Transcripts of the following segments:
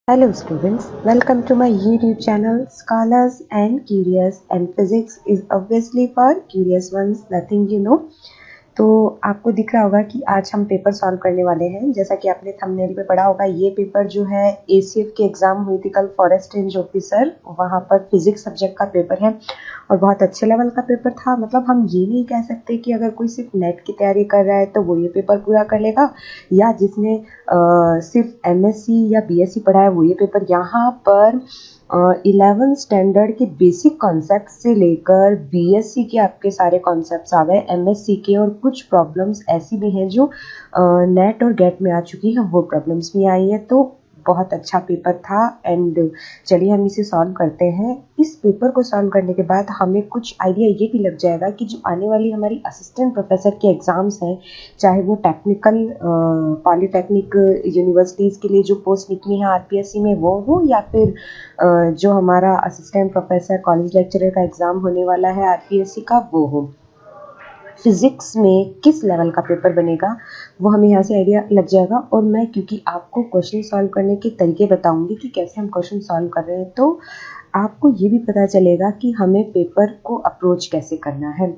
Hello students, welcome to my YouTube channel Scholars and Curious, and physics is obviously for curious ones, nothing you know। तो आपको दिख रहा होगा कि आज हम पेपर सॉल्व करने वाले हैं। जैसा कि आपने थंबनेल पे पढ़ा होगा, ये पेपर जो है ACF की एग्जाम हुई थी कल, फॉरेस्ट रेंज ऑफिसर, वहाँ पर फिजिक्स सब्जेक्ट का पेपर है और बहुत अच्छे लेवल का पेपर था। मतलब हम ये नहीं कह सकते कि अगर कोई सिर्फ नेट की तैयारी कर रहा है तो वो ये पेपर पूरा कर लेगा, या जिसने सिर्फ MSc या BSc पढ़ा है वो ये पेपर। यहाँ पर 11th स्टैंडर्ड के बेसिक कॉन्सेप्ट से लेकर BSc के आपके सारे कॉन्सेप्ट्स आ गए, MSc के, और कुछ प्रॉब्लम्स ऐसी भी हैं जो नेट और गेट में आ चुकी हैं, वो प्रॉब्लम्स भी आई है। तो बहुत अच्छा पेपर था एंड चलिए हम इसे सॉल्व करते हैं। इस पेपर को सॉल्व करने के बाद हमें कुछ आइडिया ये भी लग जाएगा कि जो आने वाली हमारी असिस्टेंट प्रोफेसर के एग्ज़ाम्स हैं, चाहे वो टेक्निकल पॉलीटेक्निक यूनिवर्सिटीज़ के लिए जो पोस्ट निकली है RPSC में वो हो, या फिर जो हमारा असिस्टेंट प्रोफेसर कॉलेज लेक्चरर का एग्ज़ाम होने वाला है RPSC का वो हो। फिजिक्स में किस लेवल का पेपर बनेगा वो हमें यहाँ से आइडिया लग जाएगा। और मैं क्योंकि आपको क्वेश्चन सॉल्व करने के तरीके बताऊंगी कि कैसे हम क्वेश्चन सॉल्व कर रहे हैं, तो आपको ये भी पता चलेगा कि हमें पेपर को अप्रोच कैसे करना है।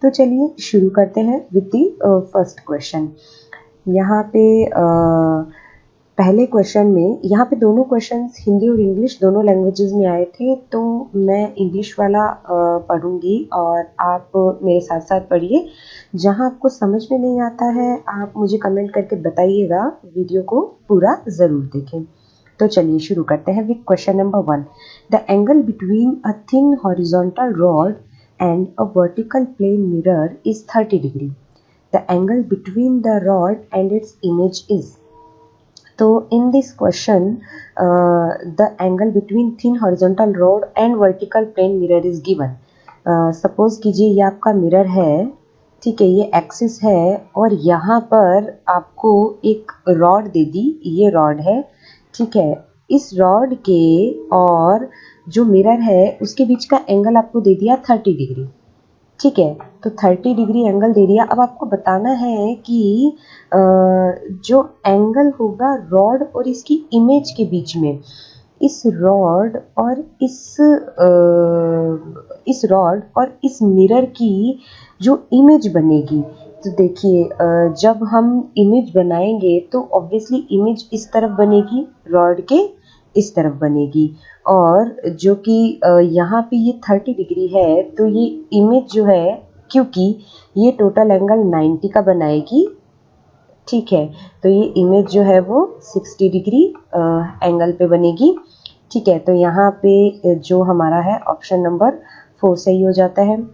तो चलिए शुरू करते हैं विद द फर्स्ट क्वेश्चन। यहाँ पे पहले क्वेश्चन में, यहाँ पे दोनों क्वेश्चंस हिंदी और इंग्लिश दोनों लैंग्वेजेस में आए थे, तो मैं इंग्लिश वाला पढ़ूंगी और आप मेरे साथ साथ पढ़िए। जहाँ आपको समझ में नहीं आता है आप मुझे कमेंट करके बताइएगा, वीडियो को पूरा ज़रूर देखें। तो चलिए शुरू करते हैं with question number 1। The angle between a thin horizontal rod and a vertical plane mirror is 30 degree. The angle between the rod and its image is. तो in this question the angle between thin horizontal rod and vertical plane mirror is given. Suppose कीजिए ये आपका mirror है, ठीक है, ये axis है और यहाँ पर आपको एक रॉड दे दी, ये रॉड है, ठीक है। इस रॉड के और जो मिरर है उसके बीच का एंगल आपको दे दिया 30 डिग्री, ठीक है। तो 30 डिग्री एंगल दे दिया। अब आपको बताना है कि जो एंगल होगा रॉड और इसकी इमेज के बीच में, इस रॉड और इस रॉड और इस मिरर की जो इमेज बनेगी, तो देखिए जब हम इमेज बनाएंगे तो ऑब्वियसली इमेज इस तरफ बनेगी, रॉड के इस तरफ बनेगी, और जो कि यहाँ पे ये 30 डिग्री है, तो ये इमेज जो है, क्योंकि ये टोटल एंगल 90 का बनाएगी, ठीक है, तो ये इमेज जो है वो 60 डिग्री एंगल पे बनेगी, ठीक है। तो यहाँ पे जो हमारा है ऑप्शन नंबर 4 सही हो जाता है,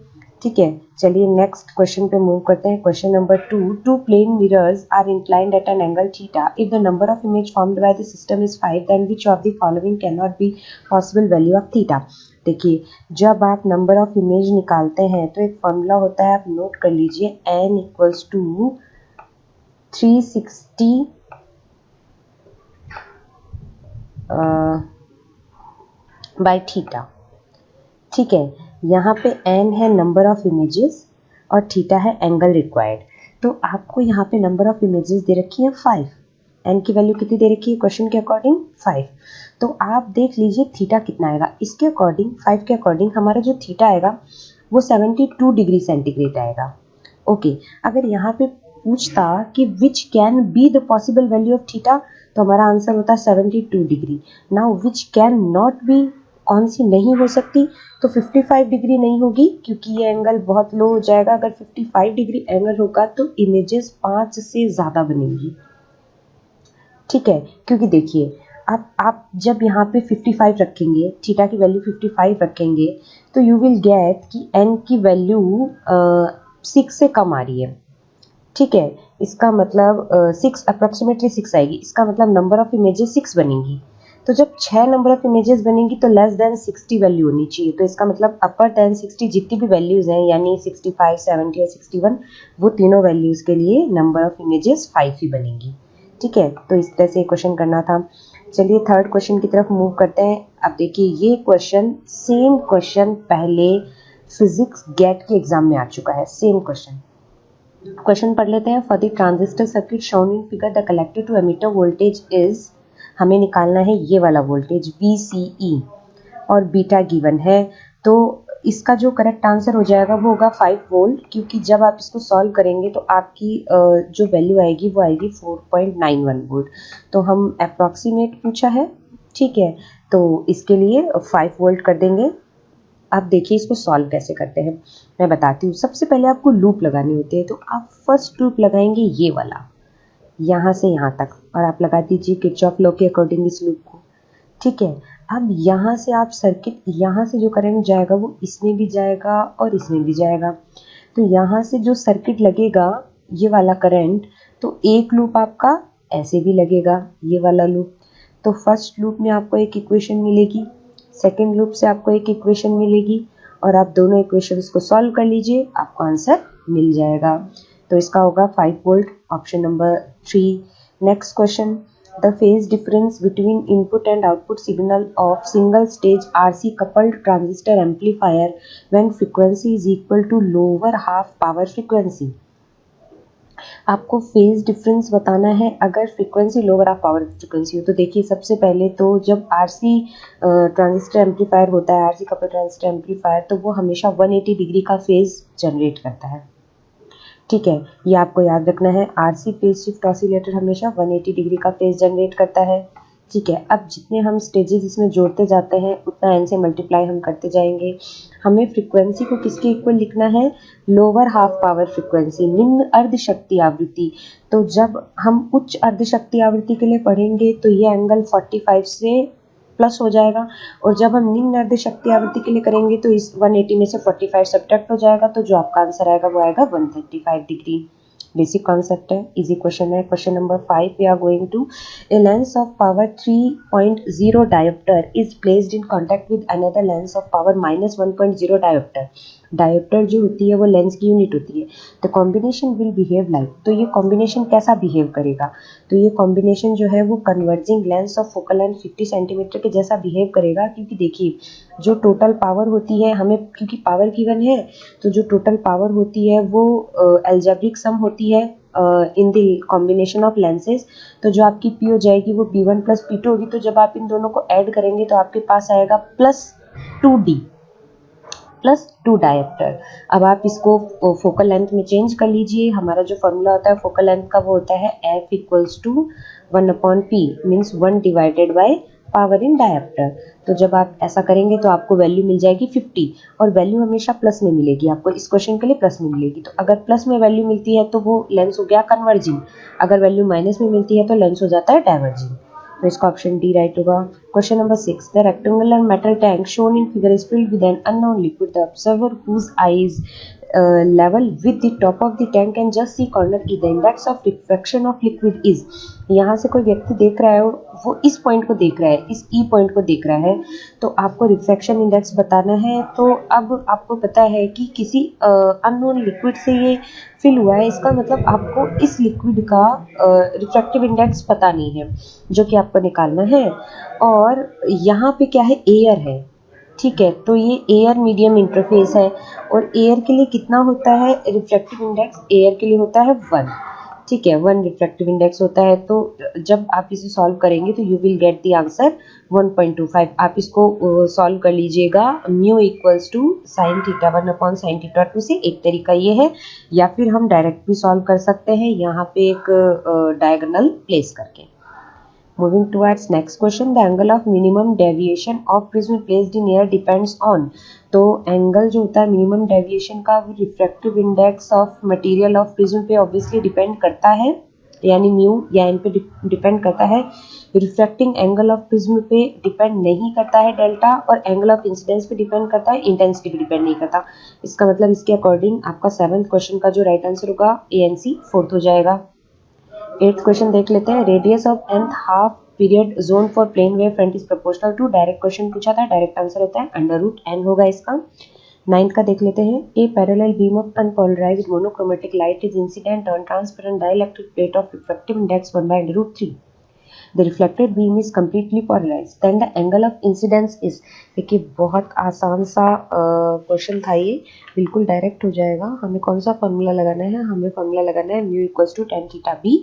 ठीक है। चलिए नेक्स्ट क्वेश्चन पे मूव करते हैं। Question number 2। Two plane mirrors are inclined at an angle theta. If the number of image formed by the system is 5, then which of the following can not be possible value of theta. देखिए जब आप number of image निकालते हैं तो एक formula होता है, आप नोट कर लीजिए, n equals to 360 by theta, ठीक है। यहाँ पे n है नंबर ऑफ इमेजेस और थीटा है एंगल रिक्वायर्ड। तो आपको यहाँ पे नंबर ऑफ इमेजेस दे रखी है 5, n की वैल्यू कितनी दे रखी है क्वेश्चन के अकॉर्डिंग 5। तो आप देख लीजिए थीटा कितना आएगा, इसके अकॉर्डिंग 5 के अकॉर्डिंग हमारा जो थीटा आएगा वो 72 डिग्री सेंटीग्रेड आएगा। ओके, अगर यहाँ पे पूछता कि which can be the possible value of theta, तो हमारा आंसर होता 72 degree. Now which can not B, कौन सी नहीं हो सकती, तो 55 डिग्री नहीं होगी क्योंकि ये एंगल बहुत लो हो जाएगा। अगर 55 डिग्री एंगल होगा तो इमेजेस 5 से ज़्यादा बनेंगी, ठीक है। क्योंकि देखिए आप जब यहाँ पे 55 रखेंगे, थीटा की वैल्यू 55 रखेंगे, तो यू विल गेट कि n की वैल्यू 6 से कम आ रही है, ठीक है। इसका मतलब 6 अप्रोक्सीमेटली 6 आएगी, इसका मतलब नंबर ऑफ इमेजेस 6 बनेंगी। तो जब 6 नंबर ऑफ इमेजेस बनेंगी तो लेस देन 60 वैल्यू होनी चाहिए। तो इसका मतलब अपर देन 60 जितनी भी वैल्यूज हैं, यानी 65, 70 और 61, वो तीनों वैल्यूज के लिए नंबर ऑफ इमेजेस 5 ही बनेंगी, ठीक है। तो इस तरह से क्वेश्चन करना था। चलिए थर्ड क्वेश्चन की तरफ मूव करते हैं। अब देखिए ये क्वेश्चन, सेम क्वेश्चन पहले फिजिक्स गेट के एग्जाम में आ चुका है, सेम क्वेश्चन पढ़ लेते हैं। For the transistor circuit shown in figure the collector to emitter voltage is हमें निकालना है ये वाला वोल्टेज VCE और बीटा गिवन है। तो इसका जो करेक्ट आंसर हो जाएगा वो होगा 5 वोल्ट, क्योंकि जब आप इसको सॉल्व करेंगे तो आपकी जो वैल्यू आएगी वो आएगी 4.91 वोल्ट। तो हम अप्रॉक्सीमेट पूछा है, ठीक है, तो इसके लिए 5 वोल्ट कर देंगे। आप देखिए इसको सॉल्व कैसे करते हैं, मैं बताती हूँ। सबसे पहले आपको लूप लगाने होते हैं, तो आप फर्स्ट लूप लगाएंगे ये वाला, यहाँ से यहाँ तक, और आप लगा दीजिए किरचॉफ लॉ के अकॉर्डिंग इस लूप को, ठीक है। अब यहाँ से आप सर्किट, यहाँ से जो करंट जाएगा वो इसमें भी जाएगा और इसमें भी जाएगा। तो यहाँ से जो सर्किट लगेगा ये वाला करंट, तो एक लूप आपका ऐसे भी लगेगा, ये वाला लूप। तो फर्स्ट लूप में आपको एक इक्वेशन मिलेगी, सेकेंड लूप से आपको एक इक्वेशन मिलेगी, और आप दोनों इक्वेशंस को सॉल्व कर लीजिए, आपको आंसर मिल जाएगा। तो इसका होगा 5 volt, option number 3। Next question, the phase difference between input and output signal of single stage RC coupled transistor amplifier when frequency is equal to lower half power frequency. आपको phase difference बताना है अगर frequency lower of power frequency हो। तो देखिए सबसे पहले तो जब RC ट्रांजिस्टर एम्पलीफायर होता है, RC कपल ट्रांजिस्टर एम्पलीफायर, तो वो हमेशा 180 डिग्री का फेज जनरेट करता है, ठीक है, ये आपको याद रखना है। RC फेज शिफ्ट ऑसिलेटर हमेशा 180 डिग्री का फेज जनरेट करता है, ठीक है। अब जितने हम स्टेजेस इसमें जोड़ते जाते हैं उतना n से मल्टीप्लाई हम करते जाएंगे। हमें फ्रीक्वेंसी को किसके इक्वल लिखना है, लोअर हाफ पावर फ्रीक्वेंसी, निम्न अर्ध शक्ति आवृत्ति। तो जब हम उच्च अर्ध शक्ति आवृत्ति के लिए पढ़ेंगे तो ये एंगल 45 से प्लस हो जाएगा, और जब हम निम्न अर्ध शक्ति आवृत्ति के लिए करेंगे तो इस 180 में से 45 सब्ट्रैक्ट हो जाएगा, तो जो आपका आंसर आएगा वो आएगा 135 डिग्री। बेसिक कॉन्सेप्ट है, इजी क्वेश्चन है। Question number 5, we are going to, a lens of power 3.0 diopter is placed in contact with another lens of power -1.0 diopter. Diopter जो होती है वो लेंस की यूनिट होती है। The combination will behave like, तो ये कॉम्बिनेशन कैसा बिहेव करेगा, तो ये कॉम्बिनेशन जो है वो converging lens of focal length 50 centimetre के जैसा बिहेव करेगा। क्योंकि देखिए जो टोटल पावर होती है, हमें क्योंकि पावर गिवन है, तो जो टोटल पावर होती है वो एल्जेब्रिक सम होती है in the combination of lenses. तो जो आपकी P हो जाएगी वो P1 प्लस P2 होगी। तो जब आप इन दोनों को ऐड करेंगे तो आपके पास आएगा +2D +2 डायोप्टर। अब आप इसको फोकल लेंथ में चेंज कर लीजिए। हमारा जो फॉर्मूला होता है फोकल लेंथ का वो होता है F = 1/P, means 1 divided by power in dioptre. तो जब आप ऐसा करेंगे तो आपको वैल्यू मिल जाएगी 50, और वैल्यू हमेशा प्लस में मिलेगी। आपको इस क्वेश्चन के लिए प्लस में मिलेगी। तो अगर प्लस में वैल्यू मिलती है तो वो लेंस हो गया कन्वर्जिंग, अगर वैल्यू माइनस में मिलती है तो लेंस हो जाता है डाइवर्जिंग। तो इसका ऑप्शन डी राइट होगा। Question number 6, the rectangular metal tank shown in figure is filled with an unknown liquid. The observer whose eyes level with the top of the tank and just see corner is the index of refraction of liquid is। यहाँ से कोई व्यक्ति देख रहा है और वो इस पॉइंट को देख रहा है, इस ई पॉइंट को देख रहा है, तो आपको रिफ्रैक्शन इंडेक्स बताना है। तो अब आपको पता है कि किसी अननोन लिक्विड से ये फिल हुआ है, इसका मतलब आपको इस लिक्विड का रिफ्रैक्टिव इंडेक्स पता नहीं है, जो कि आपको निकालना है। और यहाँ पे क्या है, एयर है, ठीक है। तो ये एयर मीडियम इंटरफेस है, और एयर के लिए कितना होता है रिफ्रैक्टिव इंडेक्स, एयर के लिए होता है 1, ठीक है, 1 रिफ्रैक्टिव इंडेक्स होता है। तो जब आप इसे सॉल्व करेंगे तो you will get the answer 1.25। आप इसको सॉल्व कर लीजिएगा, μ = sin θ 1/sin θ 2 से। एक तरीका ये है, या फिर हम डायरेक्ट भी सॉल्व कर सकते हैं यहाँ पे एक डायगोनल प्लेस करके। Moving towards next question, the angle of minimum deviation of prism placed in air depends on। तो एंगल जो होता है मिनिमम डेविएशन का वो refractive index of material of prism पे ऑब्वियसली डिपेंड करता है, यानी म्यू या एन पे डिपेंड करता है। रिफ्रैक्टिंग एंगल ऑफ प्रिज्म पे डिपेंड नहीं करता है डेल्टा, और एंगल ऑफ इंसिडेंस पे डिपेंड करता है, इंटेंसिटी पे डिपेंड नहीं करता। इसका मतलब इसके अकॉर्डिंग आपका 7th क्वेश्चन का जो राइट आंसर होगा ANC 4th हो जाएगा। 8th क्वेश्चन देख लेते हैं, radius of nth half period zone for plane wave front is proportional to. Direct question पूछा था, डायरेक्ट आंसर होता है √n होगा इसका। 9th का देख लेते हैं, a parallel beam of unpolarized monochromatic light is incident on transparent dielectric plate of refractive index 1/√3। The reflected beam is completely polarized, then the angle of incidence is। देखिए बहुत आसान सा क्वेश्चन था ये, बिल्कुल डायरेक्ट हो जाएगा। हमें कौन सा फॉर्मूला लगाना है, हमें फॉर्मूला लगाना है μ = tan θ b,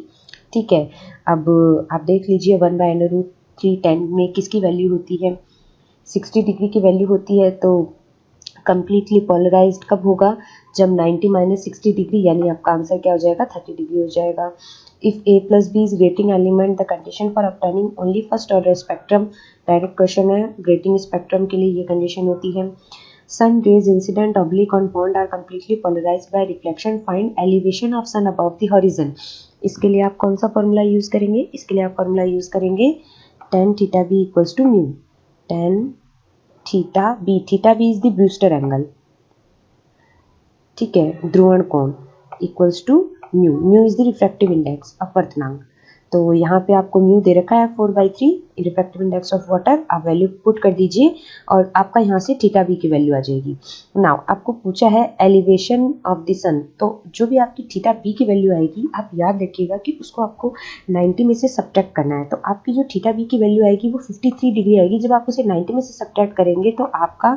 ठीक है। अब आप देख लीजिए 1/√3 310 में किसकी वैल्यू होती है, 60 डिग्री की वैल्यू होती है। तो कम्प्लीटली पोलराइज्ड कब होगा, जब 90 माइनस 60 डिग्री, यानी आपका आंसर क्या हो जाएगा, 30 डिग्री हो जाएगा। If a plus B is grating element, the condition for obtaining only first order spectrum, direct question है, ग्रेटिंग स्पेक्ट्रम के लिए ये कंडीशन होती है। Sun rays incident oblique on pond are completely polarized by reflection. Find elevation of sun above the horizon. इसके लिए आप कौन सा फॉर्मूला यूज करेंगे, इसके लिए आप फॉर्मूला यूज करेंगे tan theta b equals to mu, tan theta b is the Brewster angle, ठीक है, ध्रुवण कोण, equals to mu is the refractive index, अपवर्तनांक। तो यहाँ पे आपको म्यू दे रखा है 4/3 रिफ्रैक्टिव इंडेक्स ऑफ वाटर, आप वैल्यू पुट कर दीजिए और आपका यहाँ से थीटा बी की वैल्यू आ जाएगी। नाउ आपको पूछा है एलिवेशन ऑफ द सन, तो जो भी आपकी थीटा बी की वैल्यू आएगी आप याद रखिएगा कि उसको आपको 90 में से सब्ट्रैक्ट करना है। तो आपकी जो थीटा बी की वैल्यू आएगी वो 53 डिग्री आएगी। जब आप उसे 90 में से सब्ट्रैक्ट करेंगे तो आपका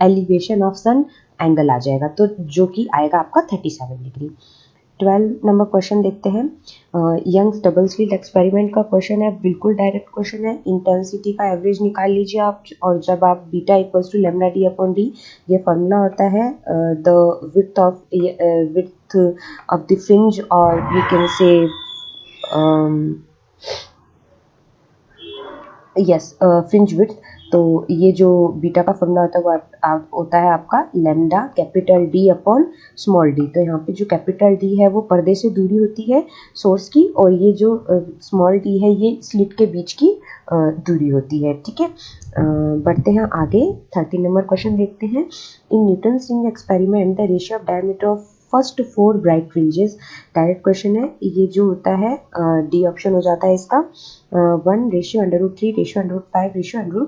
एलिवेशन ऑफ सन एंगल आ जाएगा, तो जो कि आएगा आपका 37 डिग्री। 12 नंबर क्वेश्चन देखते हैं। यंग्स डबल स्लिट एक्सपेरिमेंट का क्वेश्चन है, बिल्कुल डायरेक्ट क्वेश्चन है। इंटेंसिटी का एवरेज निकाल लीजिए आप, और जब आप beta equals to lambda D upon D, ये फॉर्मूला होता है the width of the fringe, और we can say yes fringe width. तो ये जो बीटा का फॉर्मूला होता है वो होता है आपका lambda capital D upon small D. तो यहाँ पे जो कैपिटल डी है वो पर्दे से दूरी होती है सोर्स की, और ये जो स्मॉल डी है ये स्लिट के बीच की दूरी होती है, ठीक है। बढ़ते हैं आगे, 13 नंबर क्वेश्चन देखते हैं। In Newton ring experiment the ratio of diameter of first 4 bright fringes, direct question है, ये जो होता है डी ऑप्शन हो जाता है इसका, 1:√3, /5,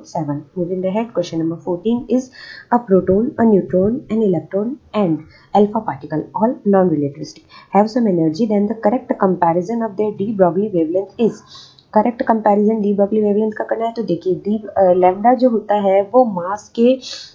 /7. Moving ahead, question number 14 is a proton, a neutron, an electron and alpha particle, all non-relativistic, have some energy, then the correct comparison of their de Broglie wavelength is। Correct comparison de Broglie wavelength का करना है, तो देखिए D lambda जो होता है वो मास के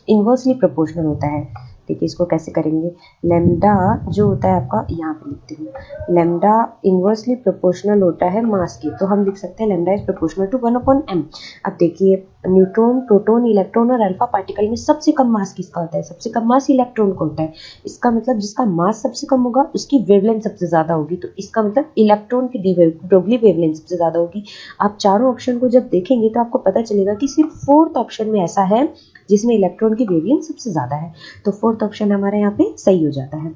इनवर्सली प्रोपोर्शनल होता है। देखिए इसको कैसे करेंगे, लैम्डा जो होता है आपका, यहाँ पे लिखती हूँ, लैम्डा इनवर्सली प्रोपोर्शनल होता है मास के, तो हम लिख सकते हैं lambda is proportional to 1/m। अब देखिए न्यूट्रॉन, प्रोटॉन, इलेक्ट्रॉन और अल्फा पार्टिकल में सबसे कम मास किसका होता है, सबसे कम मास इलेक्ट्रॉन को होता है। इसका मतलब जिसका मास सबसे कम होगा उसकी वेवलेंथ सबसे ज्यादा होगी, तो इसका मतलब इलेक्ट्रॉन की डी ब्रॉगली वेवलेंथ सबसे ज्यादा होगी। आप चारों ऑप्शन को जब देखेंगे तो आपको पता चलेगा कि सिर्फ 4th ऑप्शन में ऐसा है जिसमें इलेक्ट्रॉन की वेवलेंथ सबसे ज्यादा है, तो 4th ऑप्शन हमारे यहाँ पे सही हो जाता है।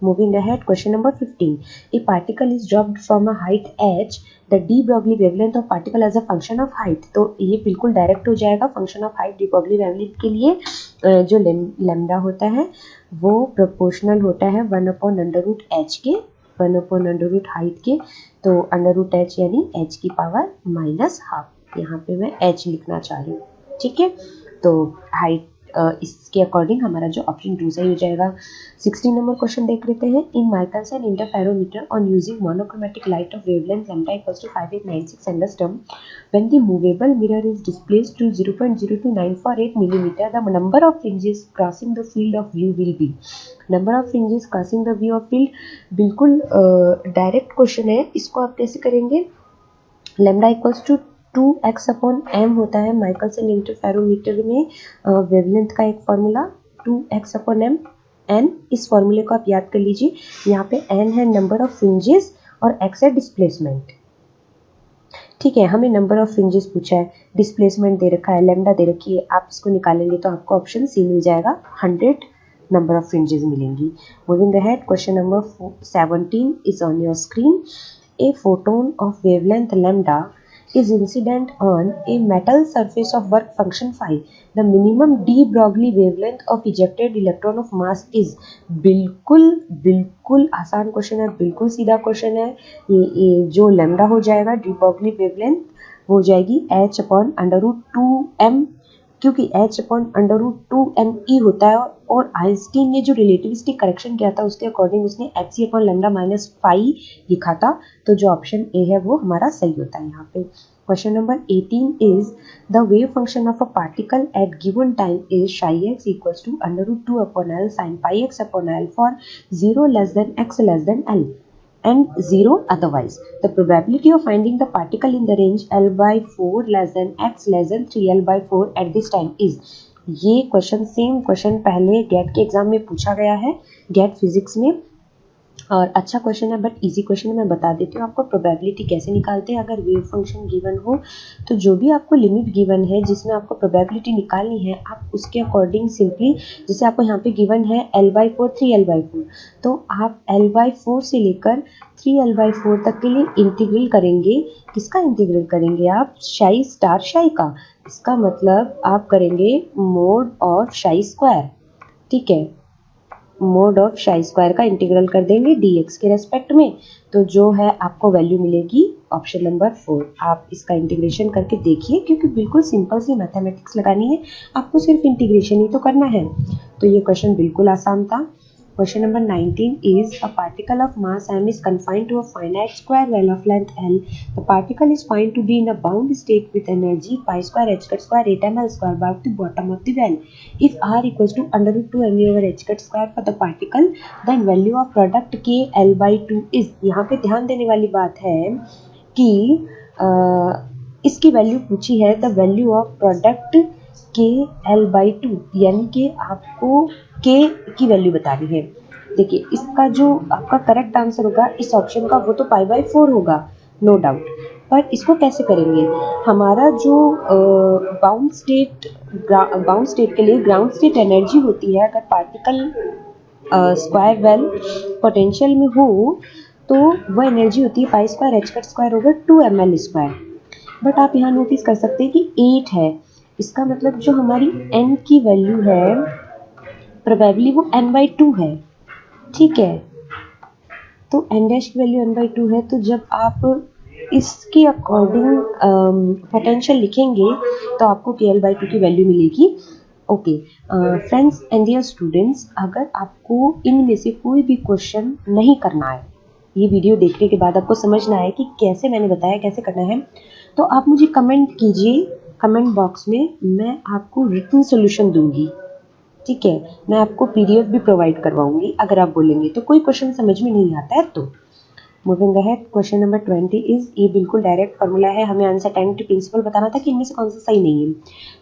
Moving ahead, question number 15. A particle is dropped from a height h. The de Broglie wavelength of particle as a function of height. तो ये बिल्कुल डायरेक्ट हो जाएगा, function of height de Broglie wavelength के लिए जो लैम्डा होता है वो प्रोपोर्शनल होता है 1/√h के, 1/√ हाइट के, तो √h यानी h की पावर -12। यहाँ पे मैं h लिखना चाह रही हूँ, ठीक है। तो हाइट इसके अकॉर्डिंग हमारा जो ऑप्शन 2 सही हो जाएगा। 16 नंबर क्वेश्चन देख लेते हैं। In Michelson interferometer on using monochromatic light of wavelength lambda equals to 5896 angstrom, when the movable mirror is displaced to 0.02948 millimetre, the number of fringes crossing the field of view will be. Number of fringes crossing the view of field बिल्कुल direct question है, इसको आप कैसे करेंगे, lambda equals to 2x/m होता है Michelson interferometer में wavelength का एक फॉर्मूला 2x/m। n, इस फॉर्मूले को आप याद कर लीजिए। यहाँ पे n है नंबर ऑफ फ्रिंजेस और x है डिस्प्लेसमेंट, ठीक है। हमें नंबर ऑफ फ्रिंजेस पूछा है, डिस्प्लेसमेंट दे रखा है, लैम्डा दे रखी है, आप इसको निकालेंगे तो आपको ऑप्शन सी मिल जाएगा, 100 नंबर ऑफ फ्रिंजेस मिलेंगी। Moving ahead, question number 17 is on your screen. A photon of wavelength lambda is incident on a metal surface of work function phi. The minimum de Broglie wavelength of ejected electron of mass is। बिल्कुल आसान question है, बिल्कुल सीधा question है। ये जो lambda हो जाएगा de Broglie wavelength वो हो जाएगी h/√2m, क्योंकि h/√2me होता है, और आइंस्टीन ने जो रिलेटिविस्टिक करेक्शन किया था उसके अकॉर्डिंग उसने hc/λ-5 लिखा था, तो जो ऑप्शन ए है वो हमारा सही होता है यहाँ पे। Question number 18 is the wave function of a particle at given time is ψx equals to √2/L sin πx/L फॉर 0 x L। and 0 otherwise. The probability of finding the particle in the range L by 4 less than x less than 3L by 4 at this time is. ये question same question पहले gate के exam में पूछा गया है, gate physics में, और अच्छा क्वेश्चन है बट इजी क्वेश्चन है। मैं बता देती हूँ आपको प्रोबेबिलिटी कैसे निकालते हैं। अगर वेव फंक्शन गिवन हो तो जो भी आपको लिमिट गिवन है जिसमें आपको प्रोबेबिलिटी निकालनी है, आप उसके अकॉर्डिंग सिंपली, जैसे आपको यहाँ पे गिवन है L/4 3L/4, तो आप L/4 से लेकर 3L/4 तक के लिए इंटीग्रल करेंगे। किसका इंटीग्रल करेंगे आप? शाई स्टार शाई का। इसका मतलब आप करेंगे मोड ऑफ शाई स्क्वायर, ठीक है, मोड ऑफ शाई स्क्वायर का इंटीग्रल कर देंगे dx के रेस्पेक्ट में, तो जो है आपको वैल्यू मिलेगी ऑप्शन नंबर 4। आप इसका इंटीग्रेशन करके देखिए, क्योंकि बिल्कुल सिंपल सी मैथमेटिक्स लगानी है, आपको सिर्फ इंटीग्रेशन ही तो करना है। तो ये क्वेश्चन बिल्कुल आसान था। Question number 19 is a particle of mass m is confined to a finite square well of length L. The particle is found to be in a bound state with energy pi square h cut square 8 ml square about the bottom of the well. If r equals to under root 2 mv over h cut square for the particle, then value of product k L by 2 is. यहाँ पे ध्यान देने वाली बात है कि इसकी value पूछी है, द वैल्यू ऑफ प्रोडक्ट के L by 2, यानी कि आपको K की वैल्यू बतानी है। देखिए इसका जो आपका करेक्ट आंसर होगा इस ऑप्शन का वो तो पाई बाई 4 होगा, नो डाउट। पर इसको कैसे करेंगे? हमारा जो बाउंड स्टेट के लिए ग्राउंड स्टेट एनर्जी होती है, अगर पार्टिकल स्क्वायर वेल पोटेंशियल में हो तो वह एनर्जी होती है पाई square H cut square over 2 ml square. But आप यहाँ नोटिस कर सकते हैं कि 8 है, इसका मतलब जो हमारी n की वैल्यू है प्रोबेबली वो n/2 है, ठीक है। तो n डैश की वैल्यू n/2 है, तो जब आप इसके अकॉर्डिंग पोटेंशियल लिखेंगे तो आपको KL/2 की वैल्यू मिलेगी। Okay friends and dear students, अगर आपको इनमें से कोई भी क्वेश्चन नहीं करना है, ये वीडियो देखने के बाद आपको समझना है कि कैसे मैंने बताया कैसे करना है, तो आप मुझे कमेंट कीजिए कमेंट बॉक्स में, मैं आपको रिटन सोल्यूशन दूंगी, ठीक है। मैं आपको PDF भी प्रोवाइड करवाऊंगी अगर आप बोलेंगे तो। कोई क्वेश्चन समझ में नहीं आता है तो moving ahead, question number 20 is, ये बिल्कुल डायरेक्ट फार्मूला है, हमें अनसर्टेनिटी प्रिंसिपल बताना था कि इनमें से कौन सा सही नहीं है।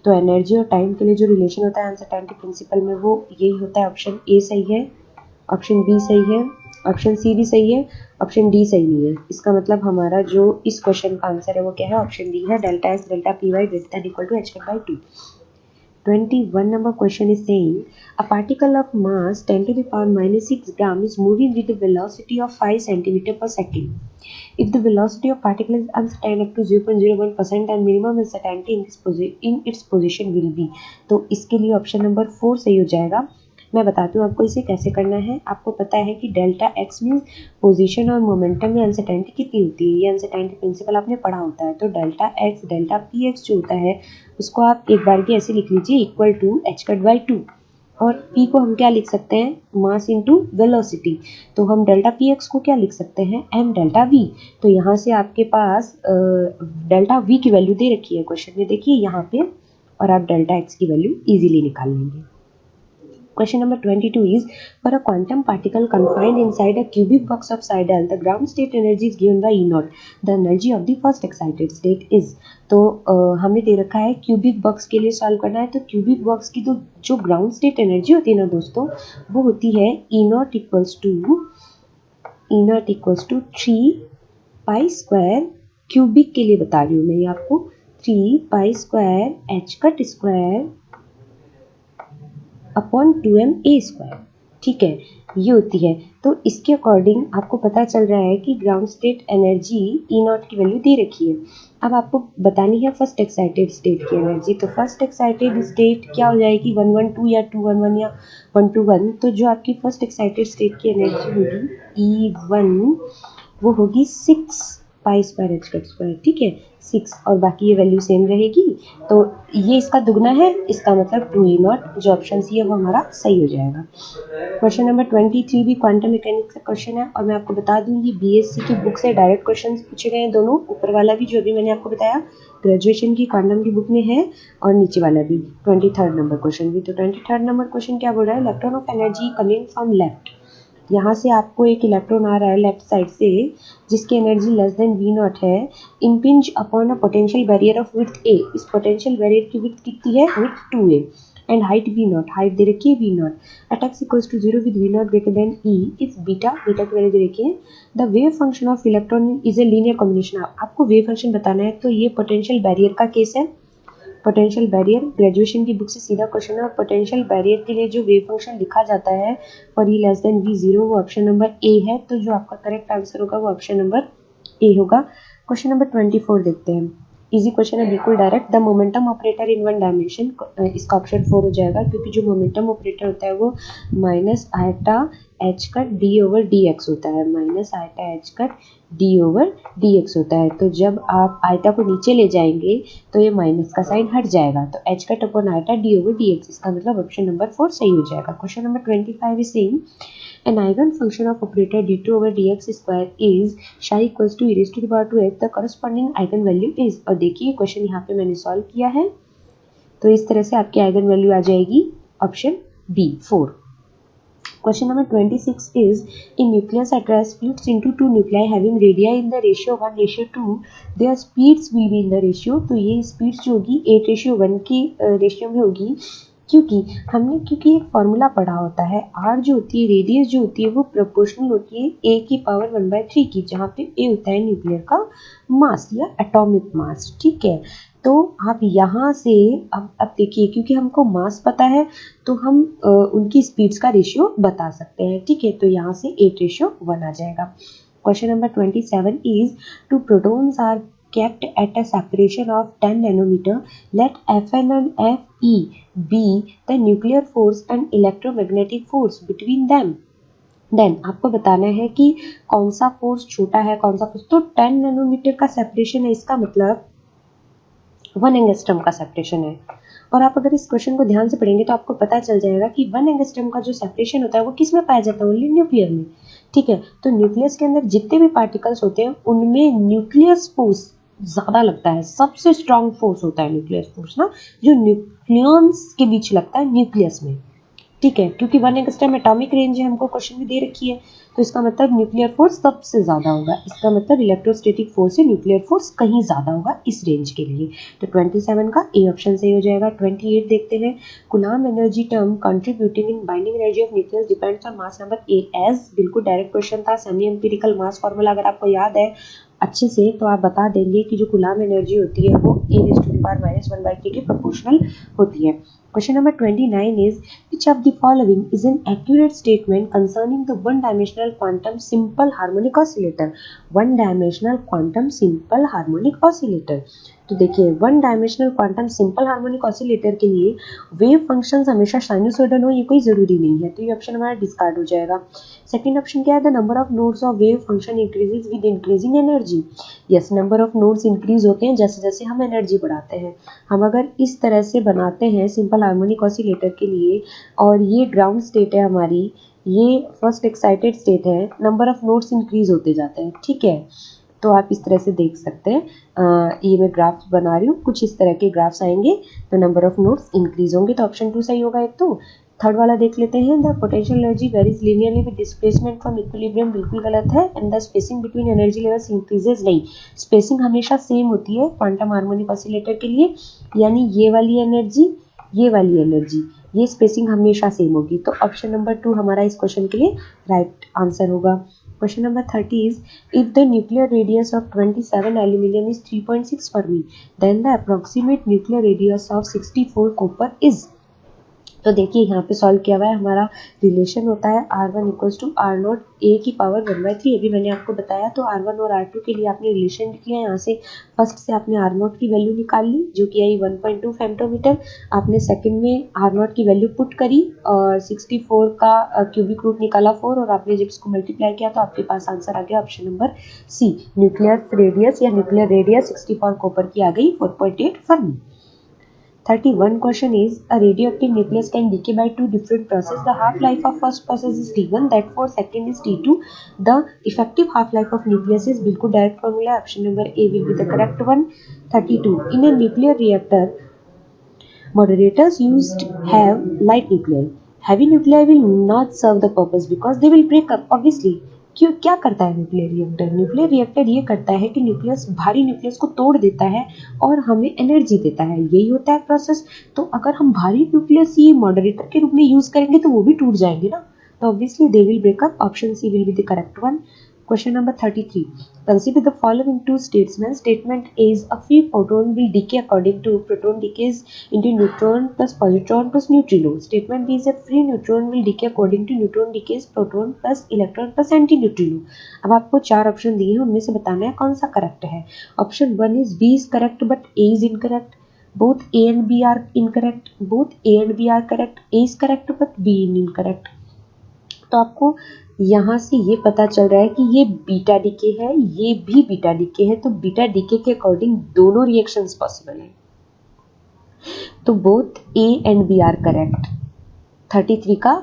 तो एनर्जी और टाइम के लिए जो रिलेशन होता है अनसर्टेनिटी प्रिंसिपल में वो यही होता है, ऑप्शन ए सही है, ऑप्शन बी सही है, ऑप्शन सी भी सही है, ऑप्शन डी सही नहीं है। इसका मतलब हमारा जो इस क्वेश्चन का आंसर है वो क्या है? ऑप्शन डी है, delta S delta P Y greater than equal to H cut by 2। 21 number question is saying a particle of mass 10 to the power minus 6 gram is moving with the velocity of 5 centimeter per second. If the velocity of particle is uncertain up to 0.01% and minimum uncertainty in its position will be, तो इसके लिए option number 4 सही हो जाएगा। मैं बताती हूँ आपको इसे कैसे करना है। आपको पता है कि डेल्टा एक्स मीन्स पोजीशन और मोमेंटम में अनसर्टेनिटी कितनी होती है, ये अनसर्टेनिटी प्रिंसिपल आपने पढ़ा होता है। तो delta x delta P x जो होता है उसको आप एक बार की ऐसे लिख लीजिए, equal to H cut by 2, और p को हम क्या लिख सकते हैं? Mass into velocity. तो हम डेल्टा पी एक्स को क्या लिख सकते हैं? m delta v। तो यहाँ से आपके पास डेल्टा v की वैल्यू दे रखी है क्वेश्चन में, देखिए यहाँ पे, और आप डेल्टा एक्स की वैल्यू इजीली निकाल लेंगे। Question number 22 is, for a quantum particle confined inside a cubic box of psi L, the ground state energy is given by E0. The energy of the first excited state is. तो हमें दे रखा है cubic box के लिए solve करना है। तो cubic box की तो जो ग्राउंड स्टेट एनर्जी होती है ना दोस्तों, वो होती है E0 equals to 3 pi square, cubic के लिए बता रही हूँ मैं ये आपको, 3 pi square H cut square upon 2m a square, ठीक है, ये होती है। तो इसके अकॉर्डिंग आपको पता चल रहा है कि ग्राउंड स्टेट एनर्जी E0 की वैल्यू दे रखी है। अब आपको बतानी है फर्स्ट एक्साइटेड स्टेट की एनर्जी। तो फर्स्ट एक्साइटेड स्टेट क्या हो जाएगी? 112 या 211 या 121। तो जो आपकी फर्स्ट एक्साइटेड स्टेट की एनर्जी होगी E1 वो होगी 6 पाई स्क्वायर एच कट स्क्वायर, ठीक है, 6, और बाकी ये वैल्यू सेम रहेगी। तो ये इसका दुगना है, इसका मतलब 2E0, जो ऑप्शन सी है वो हमारा सही हो जाएगा। क्वेश्चन नंबर 23 भी क्वांटम मैकेनिक्स का क्वेश्चन है, और मैं आपको बता दूं ये BSc की बुक से डायरेक्ट क्वेश्चन पूछे गए हैं दोनों, ऊपर वाला भी जो अभी मैंने आपको बताया ग्रेजुएशन की क्वांटम की बुक में है, और नीचे वाला भी 23rd नंबर क्वेश्चन भी। तो 23rd नंबर क्वेश्चन क्या बोल रहा है? Electron of energy coming from left. यहाँ से आपको एक इलेक्ट्रॉन आ रहा है लेफ्ट साइड से जिसकी एनर्जी लेस देन V0 है, impinge upon a potential barrier of width A। इस पोटेंशियल बैरियर की विड्थ कितनी है, width 2A, and height V0, height दे रखी है V0, at x equals to 0 with V0 greater than E if beta की value दे रखी है। The wave function of electron is a linear combination. आपको वेव फंक्शन बताना है, तो ये पोटेंशियल बैरियर का केस है। पोटेंशियल बैरियर ग्रेजुएशन की बुक से सीधा क्वेश्चन है, और पोटेंशियल बैरियर के लिए जो वेव फंक्शन लिखा जाता है for E less than V0 वो ऑप्शन नंबर ए है। तो जो आपका करेक्ट आंसर होगा वो ऑप्शन नंबर ए होगा। क्वेश्चन नंबर 24 देखते हैं। इजी क्वेश्चन है बिल्कुल direct. The momentum operator in one dimension, इसका ऑप्शन 4 हो जाएगा, क्योंकि जो मोमेंटम ऑपरेटर होता है वो minus eta H cut D over D x होता है, minus eta H cut D over D x होता है। तो जब आप आयटा को नीचे ले जाएंगे तो ये माइनस का साइन हट जाएगा, तो H cut upon eta D over D x, इसका मतलब ऑप्शन नंबर 4 सही हो जाएगा। Question number 25 is same, an eigenfunction of operator d2 over dx square is psi equals to e raised to the power 2x, the corresponding eigenvalue is। और देखिए question यहाँ पे मैंने सॉल्व किया है, तो इस तरह से आपकी आइगन वैल्यू आ जाएगी option B 4। Question number 26 is, in nucleus address splits into two nuclei having radii in the ratio 1:2, their speeds will be in the ratio। तो ये speeds जो होगी 8:1 की रेशियो में होगी, क्योंकि एक फॉर्मूला पढ़ा होता है, आर जो होती है रेडियस जो होती है वो प्रोपोर्शनल होती है ए की पावर 1/3 की, जहाँ पे ए होता है न्यूक्लियर का मास या एटॉमिक मास। ठीक है, तो आप यहाँ से अब देखिए, क्योंकि हमको मास पता है तो हम उनकी स्पीड्स का रेशियो बता सकते हैं। ठीक है, तो यहाँ से 8:1 आ जाएगा। Question number 27 is, two protons are kept at a separation of 10 nanometer, let Fn and Fe be the nuclear force and electromagnetic force between them। Then आपको बताना है कि कौन सा फोर्स छोटा है कौन सा फोर्स, तो 10 नैनोमीटर का सेपरेशन है, इसका मतलब 1 एंगस्ट्रम का सेपरेशन है। और आप अगर इस क्वेश्चन को ध्यान से पढ़ेंगे तो आपको पता चल जाएगा कि 1 एंगस्ट्रम का जो सेपरेशन होता है वो किस में पाया जाता है, ओनली न्यूक्लियर में। ठीक है, तो न्यूक्लियस के अंदर जितने भी पार्टिकल्स होते हैं उनमें न्यूक्लियस फोर्स ज्यादा लगता है, सबसे स्ट्रॉन्ग फोर्स होता है न्यूक्लियस फोर्स ना, जो न्यूक्लियंस के बीच लगता है न्यूक्लियस में। ठीक है, क्योंकि 1 एंगस्ट्रम एटॉमिक रेंज है, हमको क्वेश्चन में दे रखी है, तो इसका मतलब न्यूक्लियर फोर्स सबसे ज्यादा होगा, इसका मतलब इलेक्ट्रोस्टैटिक फोर्स से न्यूक्लियर फोर्स कहीं ज्यादा होगा इस रेंज के लिए। तो 27 का ए ऑप्शन सही हो जाएगा। 28 देखते हैं। Coulomb energy term contributing in binding energy of nucleus depends on mass number A as, बिल्कुल डायरेक्ट क्वेश्चन था, सेमी एम्पिरिकल मास फॉर्मूला अगर आपको याद है अच्छे से तो आप बता देंगे कि जो कुलाम एनर्जी होती है वो e⁻⁻⁻³ के प्रोपोर्शनल होती है। Question number 29 is, which of the following is an accurate statement concerning the one-dimensional quantum simple harmonic oscillator? One-dimensional quantum simple harmonic oscillator। तो देखिए, one dimensional quantum simple harmonic oscillator के लिए wave functions हमेशा sinusoidal हो, ये कोई जरूरी नहीं है, तो ये ऑप्शन हमारा डिस्कार्ड हो जाएगा। सेकंड ऑप्शन क्या है, the number of nodes of wave function increases with increasing energy. Yes, number of nodes increase होते हैं जैसे जैसे हम एनर्जी बढ़ाते हैं। हम अगर इस तरह से बनाते हैं सिंपल हार्मोनिक ऑसिलेटर के लिए, और ये ग्राउंड स्टेट है हमारी, ये फर्स्ट एक्साइटेड स्टेट है, नंबर ऑफ नोड्स इंक्रीज होते जाते हैं। ठीक है, तो आप इस तरह से देख सकते हैं, ये मैं ग्राफ्स बना रही हूँ, कुछ इस तरह के ग्राफ्स आएंगे तो नंबर ऑफ नोड्स इंक्रीज होंगे, तो ऑप्शन 2 सही होगा एक। तो थर्ड वाला देख लेते हैं, the potential energy varies linearly with displacement from equilibrium, बिल्कुल गलत है। And the spacing between energy levels increases, नहीं, स्पेसिंग हमेशा सेम होती है क्वांटम हार्मोनिक ऑसिलेटर के लिए, यानी ये वाली एनर्जी ये स्पेसिंग हमेशा सेम होगी, तो ऑप्शन नंबर 2 हमारा इस क्वेश्चन के लिए राइट आंसर होगा। Question number 30 is, if the nuclear radius of 27 aluminum is 3.6 Fermi, then the approximate nuclear radius of 64 copper is। तो देखिए यहाँ पे सॉल्व किया हुआ है, हमारा रिलेशन होता है R1 equals to R0 A की पावर 1/3। अभी मैंने आपको बताया, तो R1 और R2 के लिए आपने रिलेशन किया, यहाँ से फर्स्ट से आपने R0 की वैल्यू निकाल ली जो कि आई 1.2 फेम्टोमीटर, आपने सेकंड में R0 की वैल्यू पुट करी और 64 का क्यूबिक रूट निकाला 4, और आपने जब इसको मल्टीप्लाई किया तो आपके पास आंसर आ गया option number C, nuclear radius या न्यूक्लियर रेडियस 64 कॉपर की आ गई 4.8 fermi. 31 question is, a radioactive nucleus can decay by two different processes. The half-life of first process is T1, that for second is T2. The effective half-life of nucleus is बिल्कुल direct formula, option number A will be the correct one। 32 in a nuclear reactor, moderators used have light nuclei, heavy nuclei will not serve the purpose because they will break up. Obviously क्यों, क्या करता है nuclear reactor? Nuclear reactor ये करता है कि nucleus, भारी nucleus को तोड़ देता है और हमें एनर्जी देता है, यही होता है प्रोसेस। तो अगर हम भारी न्यूक्लियस ये मॉडरेटर के रूप में यूज करेंगे तो वो भी टूट जाएंगे ना, तो obviously they will break up. Option C will be the correct one. Question number 33. Consider the following two statements. Statement A is a free proton will decay according to proton decays into neutron plus positron plus neutrino. Statement B is a free neutron will decay according to neutron decays proton plus electron plus antineutrino. अब आपको चार option दिए हैं, उनमें से बताना है कौन सा करेक्ट है। Option 1 is B is correct but A is incorrect. Both A and B are incorrect. Both A and B are correct. A is correct but B is incorrect. तो आपको यहाँ से ये पता चल रहा है कि ये बीटा डीके है, ये भी बीटा डीके है, तो बीटा डीके के अकॉर्डिंग दोनों रिएक्शंस पॉसिबल है। तो both A and B are correct. 33 का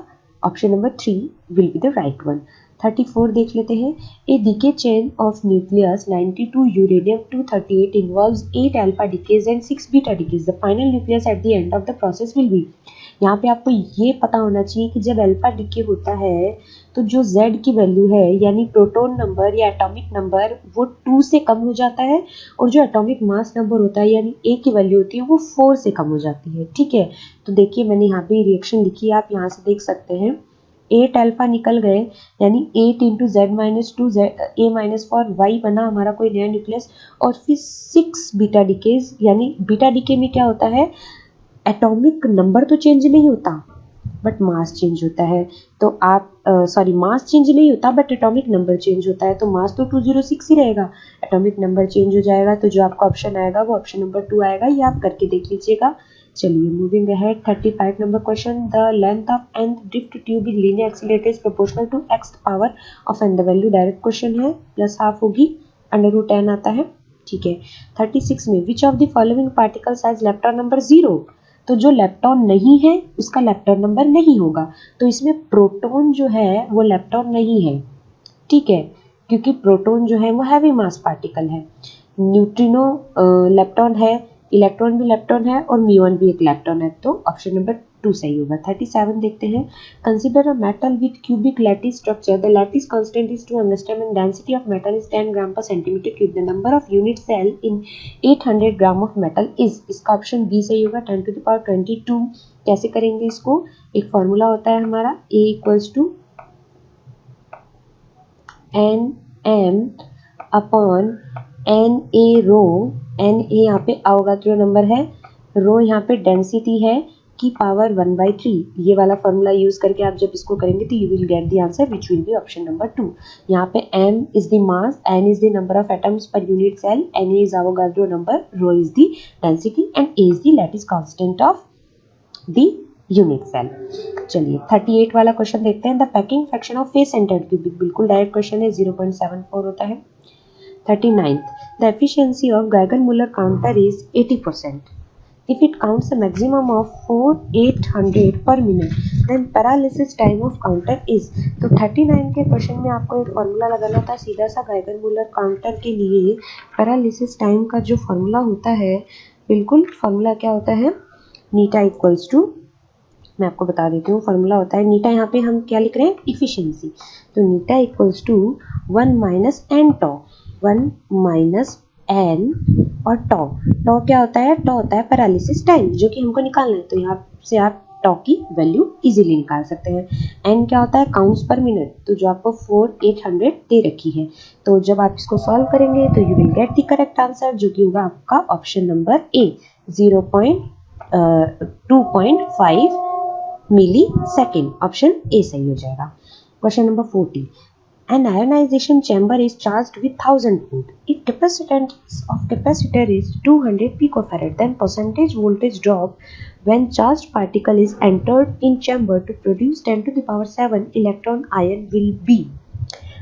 option number 3 will be the right one. 34 देख लेते हैं। A decay chain of nucleus 92 uranium 238 involves 8 alpha decays and 6 beta decays. The final nucleus at the end of the process will be. यहाँ पे आपको ये पता होना चाहिए कि जब अल्फा डीके होता है तो जो Z की वैल्यू है यानी प्रोटॉन नंबर या एटॉमिक नंबर वो 2 से कम हो जाता है, और जो एटॉमिक मास नंबर होता है यानी A की वैल्यू होती है वो 4 से कम हो जाती है। ठीक है, तो देखिए मैंने यहाँ पे रिएक्शन लिखी है, आप यहाँ से देख सकते हैं। 8 अल्फा निकल गए यानी 8 इंटू Z-2 A-4 Y बना हमारा कोई नया न्यूक्लियस, और फिर 6 बीटा डीकेज। यानी बीटा डीके में क्या होता है, एटॉमिक नंबर तो चेंज नहीं होता बट मास चेंज होता है। तो आप मास चेंज नहीं होता बट एटॉमिक नंबर चेंज होता है, तो मास तो 206 ही रहेगा, एटॉमिक नंबर चेंज हो जाएगा। तो जो आपका ऑप्शन आएगा वो ऑप्शन नंबर 2 आएगा, ये आप करके देख लीजिएगा। चलिए moving ahead. 35 number question. The length of nth drift tube in linear accelerator is proportional to x power of n। The value direct question है, प्लस हाफ होगी, √10 आता है। ठीक है। 36 में which of the following particles has lepton number 0। तो जो lepton नहीं है उसका लेप्टॉन नंबर नहीं होगा, तो इसमें प्रोटॉन जो है वो लेप्टॉन नहीं है। ठीक है, क्योंकि प्रोटॉन जो है वो हैवी मास पार्टिकल है। न्यूट्रिनो लेप्टॉन है, इलेक्ट्रॉन भी लेप्टॉन है और म्यूऑन भी एक लेप्टॉन है, तो ऑप्शन नंबर 2 सही होगा। 37 देखते हैं। Consider a metal with cubic lattice structure. The lattice constant is 2 angstrom and density of metal is 10 gram per centimetre cube. The number of unit cell in 800 gram of metal is. इसका option B सही होगा, 10 to the power 22। कैसे करेंगे इसको, एक formula होता है हमारा A equals to NM upon NA rho. NA यहाँ पे अवोगाड्रो नंबर है, रो यहाँ पे डेंसिटी है की पावर 1/3। ये वाला फॉर्मूला यूज करके आप जब इसको करेंगे तो you will get the answer which will be option number 2। यहाँ पे m is the mass, n is the number of atoms per unit cell, Na is Avogadro number, rho is the density and A is the lattice constant of the unit cell. चलिए 38 वाला question देखते हैं। The packing fraction of face centred cubic. बिल्कुल direct question है, 0.74 होता है। 39th, the efficiency of Geiger-Müller counter is 80%. If it counts a maximum of 4800 per minute, then paralysis time of counter is। तो 39 के question में आपको एक formula लगाना था सीधा सा Geiger-Müller काउंटर के लिए। पैरालिसिस टाइम का जो फॉर्मूला होता है, बिल्कुल फॉर्मूला क्या होता है, नीटा इक्वल्स टू, मैं आपको बता देती हूँ फॉर्मूला होता है नीटा। यहाँ पे हम क्या लिख रहे हैं, इफिशियंसी। तो नीटा equals to 1 minus n tau, 1 minus n और टॉ। टॉ क्या होता है, टॉ होता है पैरालिसिस टाइम जो कि हमको निकालना है, तो यहाँ से आप टॉ की वैल्यू इजीली निकाल सकते हैं। एन क्या होता है, काउंट्स पर मिनट, तो जो आपको 4800 दे रखी है, तो जब आप इसको सॉल्व करेंगे तो you will get the correct answer जो कि होगा आपका option number A, 2.5 millisecond. Option A सही हो जाएगा। क्वेश्चन नंबर 40। An ionization chamber is charged with 1000 volt. If capacitance of capacitor is 200 picofarad, then percentage voltage drop when charged particle is entered in chamber to produce 10 to the power 7 electron ion will be।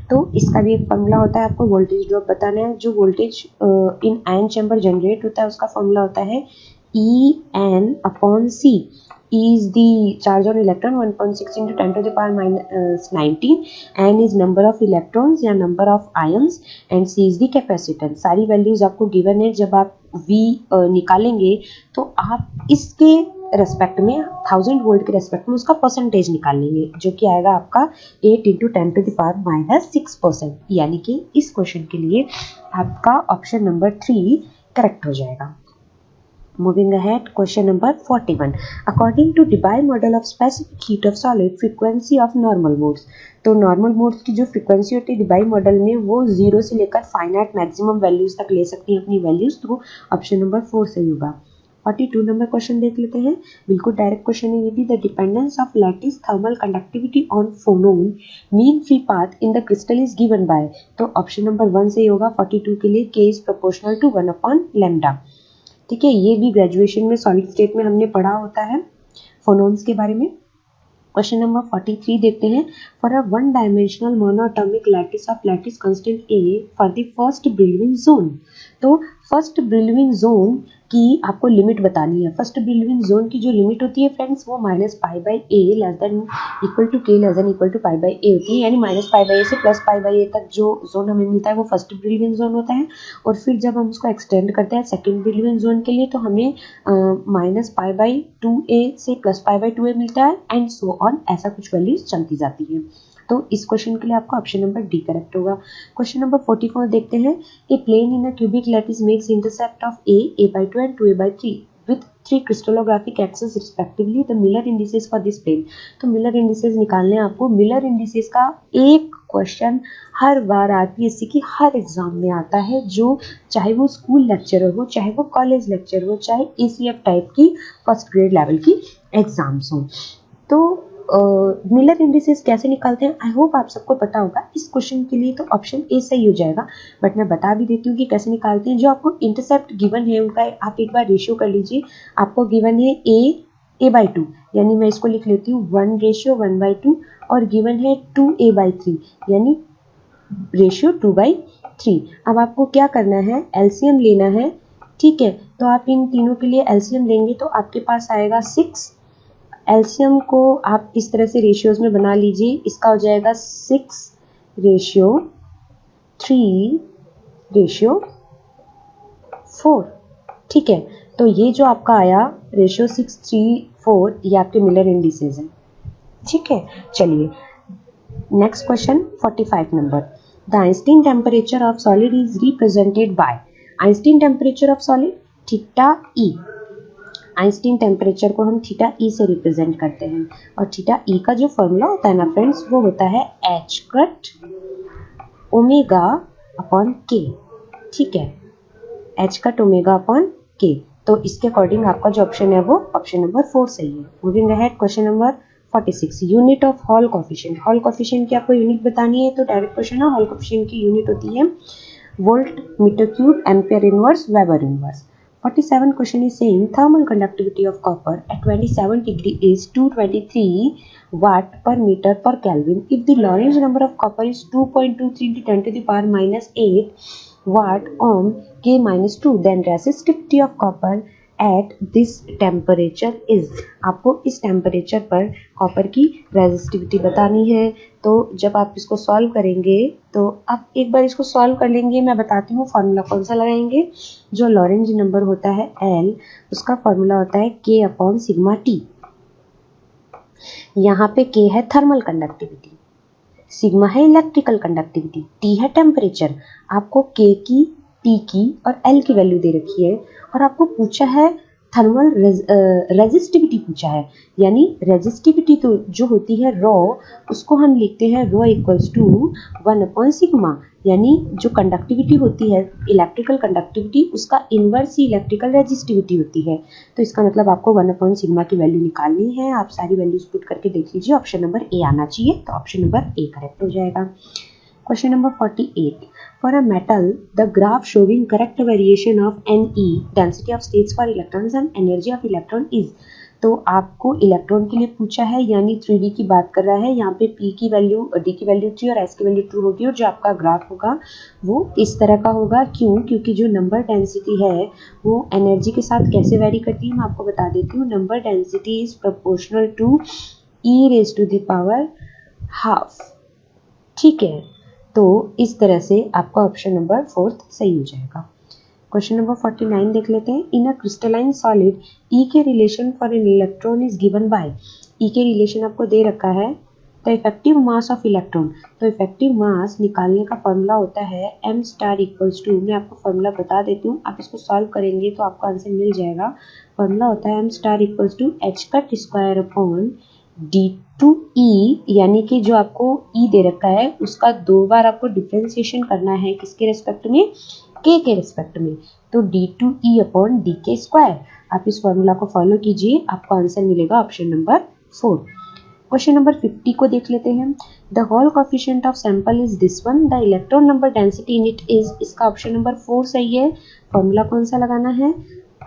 तो इसका भी एक formula होता है, आपको voltage drop बताना है। जो voltage in ion chamber generate होता है उसका फॉर्मूला होता है En/C। E is the charge on electron 1.6 into 10 to the power minus 19, N is number of electrons या number of ions and C is the capacitance। सारी values आपको given है। जब आप V निकालेंगे तो आप इसके रेस्पेक्ट में 1000 वोल्ट के रेस्पेक्ट में उसका परसेंटेज निकाल लेंगे, जो कि आएगा आपका 8 × 10⁻⁻6%, यानी कि इस क्वेश्चन के लिए आपका ऑप्शन नंबर 3 करेक्ट हो जाएगा। Moving ahead, question number 41. According to Debye model of specific heat of solid, frequency of normal modes. तो नॉर्मल मोड्स की जो फ्रीक्वेंसी होती है डिबाई मॉडल में वो 0 से लेकर फाइनाइट मैक्सिमम वैल्यूज तक ले सकती है अपनी वैल्यूज, तो ऑप्शन नंबर 4 सही होगा। 42 नंबर क्वेश्चन देख लेते हैं, बिल्कुल डायरेक्ट क्वेश्चन है ये भी। The dependence of lattice thermal conductivity on phonon mean free path in the crystal is given by, तो ऑप्शन नंबर 1 सही होगा 42 के लिए। k is proportional to 1/λ। ठीक है, ये भी ग्रेजुएशन में सॉलिड स्टेट में हमने पढ़ा होता है फोनोन्स के बारे में। क्वेश्चन नंबर 43 देखते हैं। For a one dimensional monatomic lattice of lattice constant a for the first Brillouin zone, तो फर्स्ट ब्रिलविंग जोन की आपको लिमिट बतानी है। फर्स्ट ब्रिलविंग जोन की जो लिमिट होती है फ्रेंड्स वो -π/a less than equal to k less than equal to π/a होती है, यानी -π/a से +π/a तक जो जोन हमें मिलता है वो फर्स्ट ब्रिलविंग जोन होता है। और फिर जब हम उसको एक्सटेंड करते हैं सेकंड ब्रिलविंग जोन के लिए तो हमें -π/2a से +π/2a मिलता है एंड सो ऑन, ऐसा कुछ वैल्यूज चलती जाती है। तो इस क्वेश्चन के लिए आपका ऑप्शन नंबर डी करेक्ट होगा। क्वेश्चन नंबर 44 देखते हैं। A plane in a cubic lattice makes intercept of a/2 and 2a/3 with 3 crystallographic axes respectively. The Miller indices for this plane. तो मिलर इंडिसेस निकालने हैं आपको। मिलर इंडिसेस का एक question हर बार RPSC की हर एग्जाम में आता है, जो चाहे वो स्कूल लेक्चरर हो, चाहे वो कॉलेज लेक्चर हो, चाहे एसीएफ टाइप की फर्स्ट ग्रेड लेवल की एग्जाम्स हो। तो मिलर इंडिसेस कैसे निकालते हैं आई होप आप सबको पता होगा। इस क्वेश्चन के लिए तो ऑप्शन ए सही हो जाएगा, बट मैं बता भी देती हूँ कि कैसे निकालते हैं। जो आपको इंटरसेप्ट गिवन है उनका आप एक बार रेशियो कर लीजिए। आपको गिवन है a/2, यानी मैं इसको लिख लेती हूँ 1:1/2, और गिवन है 2a/3 यानी रेशियो 2/3। अब आपको क्या करना है, एलसीएम लेना है। ठीक है, तो आप इन तीनों के लिए एलसीएम लेंगे तो आपके पास आएगा 6। एलसीएम को आप इस तरह से रेशियोज में बना लीजिए, इसका हो जाएगा 6:3:4। ठीक है, तो ये जो आपका आया रेशियो 6:3:4 ये आपके मिलर इंडिसेस हैं। ठीक है, चलिए next question 45 number. The Einstein temperature of solid is represented by, Einstein temperature of solid theta E. Einstein temperature को हम थीटा ई से रिप्रेजेंट करते हैं, और थीटा ई का जो फॉर्मूला होता है ना फ्रेंड्स वो होता है h⁻⁴k। ठीक है, h⁻⁴k। तो इसके अकॉर्डिंग आपका जो ऑप्शन है वो ऑप्शन नंबर 4 सही है। Moving ahead, question number 46। Unit of hall coefficient. Hall coefficient की आपको यूनिट बतानी है, तो डायरेक्ट क्वेश्चन है। हॉल कोफिशिएंट की यूनिट होती है volt meter cube ampere inverse weber inverse. 47 question is saying thermal conductivity of copper at 27 degree is 223 watt per meter per Kelvin. If the Lorentz number of copper is 2.23 into 10⁻⁻8 watt ohm K-2, then resistivity of copper at this temperature is. आपको इस temperature पर copper की resistivity बतानी है। तो जब आप इसको सॉल्व करेंगे तो आप एक बार इसको सॉल्व कर लेंगे, मैं बताती हूँ फॉर्मूला कौन सा लगाएंगे। जो लॉरेंज नंबर होता है L, उसका फॉर्मूला होता है K/σT। यहाँ पे K है थर्मल कंडक्टिविटी, सिग्मा है इलेक्ट्रिकल कंडक्टिविटी, T है टेम्परेचर। आपको K की, T की और L की वैल्यू दे रखी है, और आपको पूछा है थर्मल रेजिस्टिविटी पूछा है, यानी रेजिस्टिविटी तो जो होती है रॉ, उसको हम लिखते हैं ρ = 1/σ, यानी जो कंडक्टिविटी होती है इलेक्ट्रिकल कंडक्टिविटी उसका इन्वर्स ही इलेक्ट्रिकल रेजिस्टिविटी होती है। तो इसका मतलब आपको 1/σ की वैल्यू निकालनी है। आप सारी वैल्यूज पुट करके देख लीजिए, ऑप्शन नंबर ए आना चाहिए, तो ऑप्शन नंबर ए करेक्ट हो जाएगा। Question number 48. For a metal, the graph showing correct variation of Ne, density of states for electrons and energy of electron is. तो आपको इलेक्ट्रॉन के लिए पूछा है, यानी 3D की बात कर रहा है। यहाँ पे P की वैल्यू, D की वैल्यू 3 और S की वैल्यू 2 होगी, और जो आपका ग्राफ होगा वो इस तरह का होगा। क्यों? क्योंकि जो नंबर डेंसिटी है वो एनर्जी के साथ कैसे वेरी करती है मैं आपको बता देती हूँ। Number density is proportional to e⁻². ठीक है, तो इस तरह से आपका ऑप्शन नंबर 4 सही हो जाएगा। क्वेश्चन नंबर 49 देख लेते हैं। इन अ crystalline solid E K relation for an electron is given by. E K relation आपको दे रखा है the effective mass of electron. तो इफेक्टिव मास निकालने का फॉर्मूला होता है m स्टार इक्वल्स टू, मैं आपको फॉर्मूला बता देती हूँ, आप इसको सॉल्व करेंगे तो आपको आंसर मिल जाएगा। फॉर्मूला होता है m star equals to h cut square upon d2e, यानी कि जो आपको e दे रखा है उसका 2 बार आपको डिफरेंशिएशन करना है, किसके रेस्पेक्ट में, k के रेस्पेक्ट में। तो d2e अपॉन डी के स्क्वायर, आप इस फॉर्मूला को फॉलो कीजिए, आपको आंसर मिलेगा ऑप्शन नंबर 4। क्वेश्चन नंबर 50 को देख लेते हैं। The Hall coefficient of sample is this one, the electron number density in it is, इसका ऑप्शन नंबर 4 सही है। फॉर्मूला कौन सा लगाना है,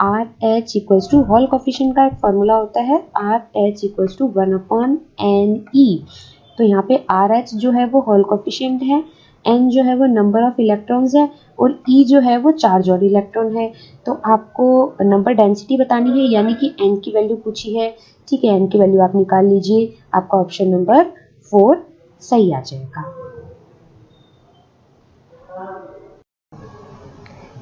R H equals to, Hall coefficient का एक फॉर्मूला होता है R H equals to 1 upon N E. तो यहाँ पे आर एच जो है वो हॉल कोफिशिएंट है, एन जो है वो नंबर ऑफ इलेक्ट्रॉन्स है और ई जो है वो चार्ज और इलेक्ट्रॉन है। तो आपको नंबर डेंसिटी बतानी है, यानी कि एन की वैल्यू पूछी है, ठीक है, एन की वैल्यू आप निकाल लीजिए, आपका ऑप्शन नंबर 4 सही आ जाएगा।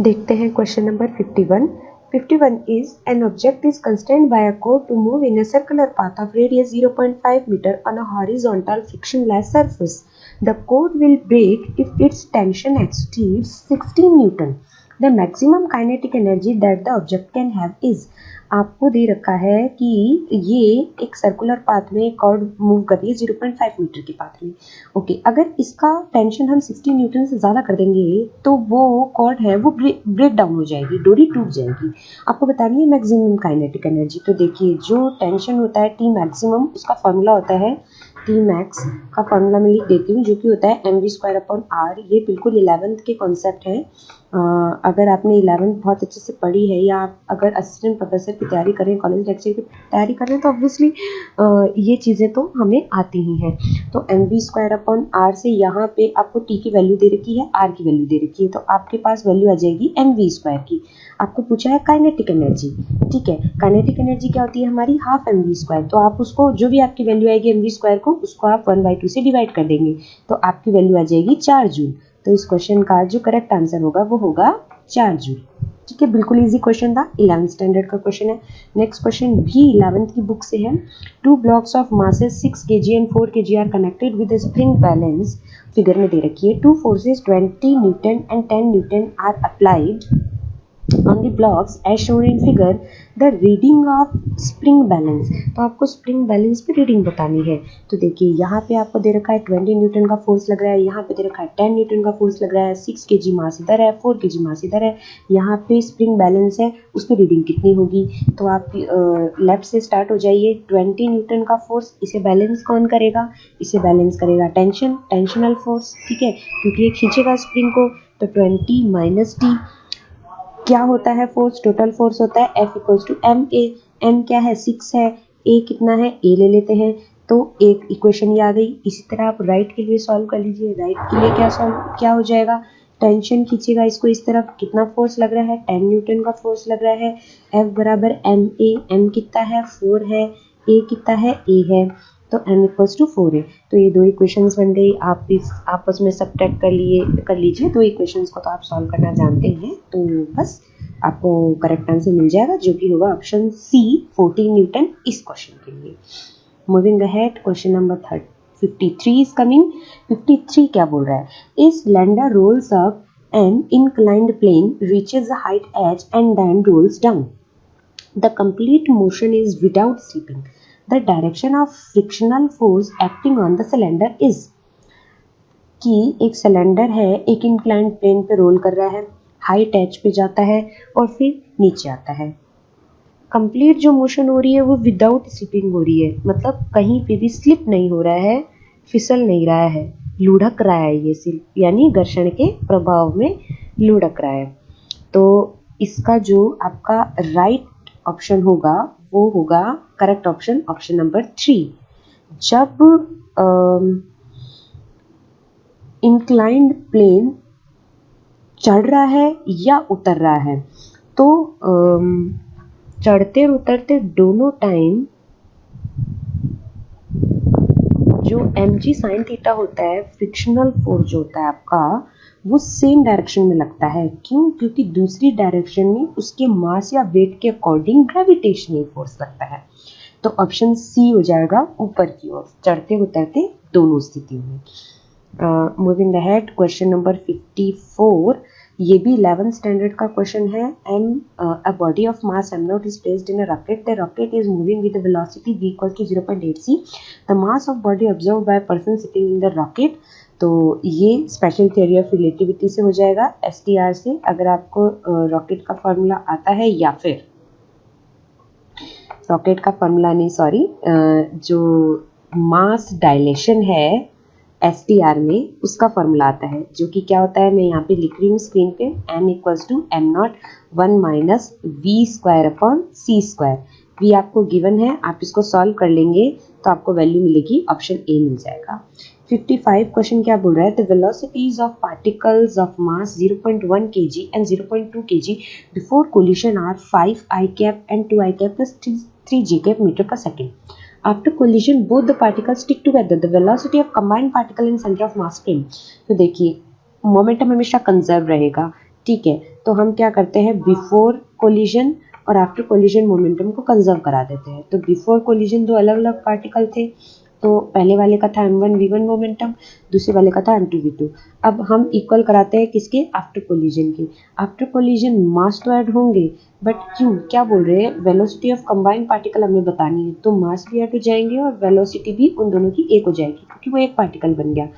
देखते हैं question number 51। 51 is an object is constrained by a cord to move in a circular path of radius 0.5 meter on a horizontal frictionless surface. The cord will break if its tension exceeds 16 Newton. The maximum kinetic energy that the object can have is, आपको दे रखा है कि ये एक circular path में cord move कर रही है 0.5 मीटर के पाथ में। ओके, अगर इसका टेंशन हम 60 न्यूटन से ज़्यादा कर देंगे तो वो कॉर्ड है वो ब्रेक डाउन हो जाएगी, डोरी टूट जाएगी। आपको बतानी है मैक्सिमम काइनेटिक एनर्जी। तो देखिए, जो टेंशन होता है टी मैक्सिमम, उसका फॉर्मूला होता है टी मैक्स का फॉर्मूला मैं लिख देती हूँ, जो कि होता है M V square upon R. ये बिल्कुल 11th के कॉन्सेप्ट है। अगर आपने 11th बहुत अच्छे से पढ़ी है या आप अगर असिस्टेंट प्रोफेसर की तैयारी करें, कॉलेज लेक्चर की तैयारी करें, तो ऑब्वियसली ये चीज़ें तो हमें आती ही हैं। तो M V square upon R से यहाँ पे आपको टी की वैल्यू दे रखी है, आर की वैल्यू दे रखी है, तो आपके पास वैल्यू आ जाएगी एम वी स्क्वायर की। आपको पूछा है काइनेटिक एनर्जी, ठीक है, काइनेटिक एनर्जी क्या होती है हमारी, हाफ एम वी स्क्वायर। तो आप उसको जो भी आपकी वैल्यू आएगी एम वी स्क्वायर को, उसको आप 1/2 से डिवाइड कर देंगे, तो आपकी वैल्यू आ जाएगी 4 जूल। तो इस क्वेश्चन का जो करेक्ट आंसर होगा वो होगा 4 जूल। ठीक है, बिल्कुल इजी क्वेश्चन था, 11th स्टैंडर्ड का क्वेश्चन है। नेक्स्ट क्वेश्चन भी 11th की बुक से है। 2 blocks of masses 6 kg and 4 kg are connected with spring balance, figure में दे रखी है। 2 forces 20 newton and 10 newton are applied on the blocks as shown in figure, the reading of spring balance। तो आपको spring balance पे reading बतानी है। तो देखिए, यहाँ पे आपको दे रखा है 20 न्यूटन का फोर्स लग रहा है, यहाँ पे दे रखा है 10 न्यूटन का फोर्स लग रहा है, 6 kg मास इधर है, 4 kg मास इधर है, यहाँ पे स्प्रिंग बैलेंस है, उस पर रीडिंग कितनी होगी। तो आप लेफ्ट से स्टार्ट हो जाइए। 20 न्यूटन का फोर्स, इसे बैलेंस कौन करेगा, इसे बैलेंस करेगा टेंशनल फोर्स, ठीक है, क्योंकि ये खींचेगा स्प्रिंग को। तो 20 माइनस टी क्या होता है, फोर्स, टोटल फोर्स होता है F equals to M A. M क्या है, 6 है, ए कितना है, ए ले लेते हैं, तो एक इक्वेशन ये आ गई। इसी तरह आप राइट के लिए सॉल्व कर लीजिए। राइट के लिए क्या हो जाएगा, टेंशन खींचेगा इसको इस तरफ, कितना फोर्स लग रहा है, 10 न्यूटन का फोर्स लग रहा है। F बराबर एम ए, एम कितना है 4 है, ए कितना है ए है, तो m इक्वल्स टू 4 है। तो ये दो इक्वेशंस बन गई। आप इस आपस में सब्ट्रैक्ट कर लीजिए दो इक्वेशंस को, तो आप सॉल्व करना जानते हैं, तो बस आपको करेक्ट आंसर मिल जाएगा, जो कि होगा ऑप्शन सी 14 न्यूटन इस क्वेश्चन के लिए। Moving ahead, question number 53 is coming. 53 क्या बोल रहा है, a cylinder rolls up an inclined plane, reaches the height h and then rolls down. The complete motion is without slipping. The direction of frictional force acting on the cylinder is, कि एक cylinder है, एक inclined plane पे role कर रहा है, height H पे जाता है और फिर नीचे आता है। कंप्लीट जो मोशन हो रही है वो विदाउट स्लिपिंग हो रही है, मतलब कहीं पे भी स्लिप नहीं हो रहा है, फिसल नहीं रहा है, लुढ़क रहा है ये सिर्फ, यानी घर्षण के प्रभाव में लुढ़क रहा है। तो इसका जो आपका राइट ऑप्शन होगा वो होगा करेक्ट ऑप्शन, ऑप्शन नंबर 3। जब इंक्लाइंड प्लेन चढ़ रहा है या उतर रहा है, तो चढ़ते और उतरते दोनों टाइम जो mg sin थीटा होता है, फ्रिक्शनल फोर्स जो होता है आपका, वो सेम डायरेक्शन में लगता है। क्यों? क्योंकि दूसरी डायरेक्शन में उसके मास या वेट के अकॉर्डिंग ग्रेविटेशनल फोर्स लगता है। तो ऑप्शन सी हो जाएगा ऊपर की ओर, चढ़ते उतरते दोनों स्थितियों में। मूविंग अहेड, क्वेश्चन नंबर 54, ये भी 11th स्टैंडर्ड का क्वेश्चन है। And a body of mass m0 is placed in a rocket, the rocket is moving with velocity v equal to 0.8 c, the mass of body observe by person sitting in the rocket. तो ये special theory of relativity से हो जाएगा, STR से, अगर आपको rocket का formula आता है, या फिर रॉकेट का फॉर्मूला नहीं, सॉरी, जो मास डायलेशन है STR में, उसका फॉर्मूला आता है, जो कि क्या होता है, मैं यहाँ पे लिख रही हूँ स्क्रीन पे, m equals to m0 1 minus V square upon C square. V आपको गिवन है, आप इसको सॉल्व कर लेंगे तो आपको वैल्यू मिलेगी, ऑप्शन ए मिल जाएगा। 55 क्वेश्चन क्या बोल रहा है, the velocities of particles of mass 0.1 kg and 0.2 kg before collision are 5 i cap and 2 i cap plus 3 j cap metre per second. After collision, both the particles stick together. The velocity of combined particle in center of mass frame. तो देखिए, momentum हमेशा conserve रहेगा, ठीक है। तो हम क्या करते हैं, बिफोर कोलिजन और आफ्टर कोलिजन मोमेंटम को कंजर्व करा देते हैं। तो बिफोर कोलिजन दो अलग अलग पार्टिकल थे, तो पहले वाले का था m1 v1 मोमेंटम, दूसरे वाले का था m2 v2। अब हम इक्वल कराते हैं किसके, आफ्टर कोलिजन के। आफ्टर कोलिजन मास तो ऐड होंगे, बट क्यों, क्या बोल रहे हैं, वेलोसिटी ऑफ कंबाइंड पार्टिकल हमें बतानी है, तो मास भी ऐड हो जाएंगे और वेलोसिटी भी उन दोनों की एक हो जाएगी, क्योंकि वो एक पार्टिकल बन गया।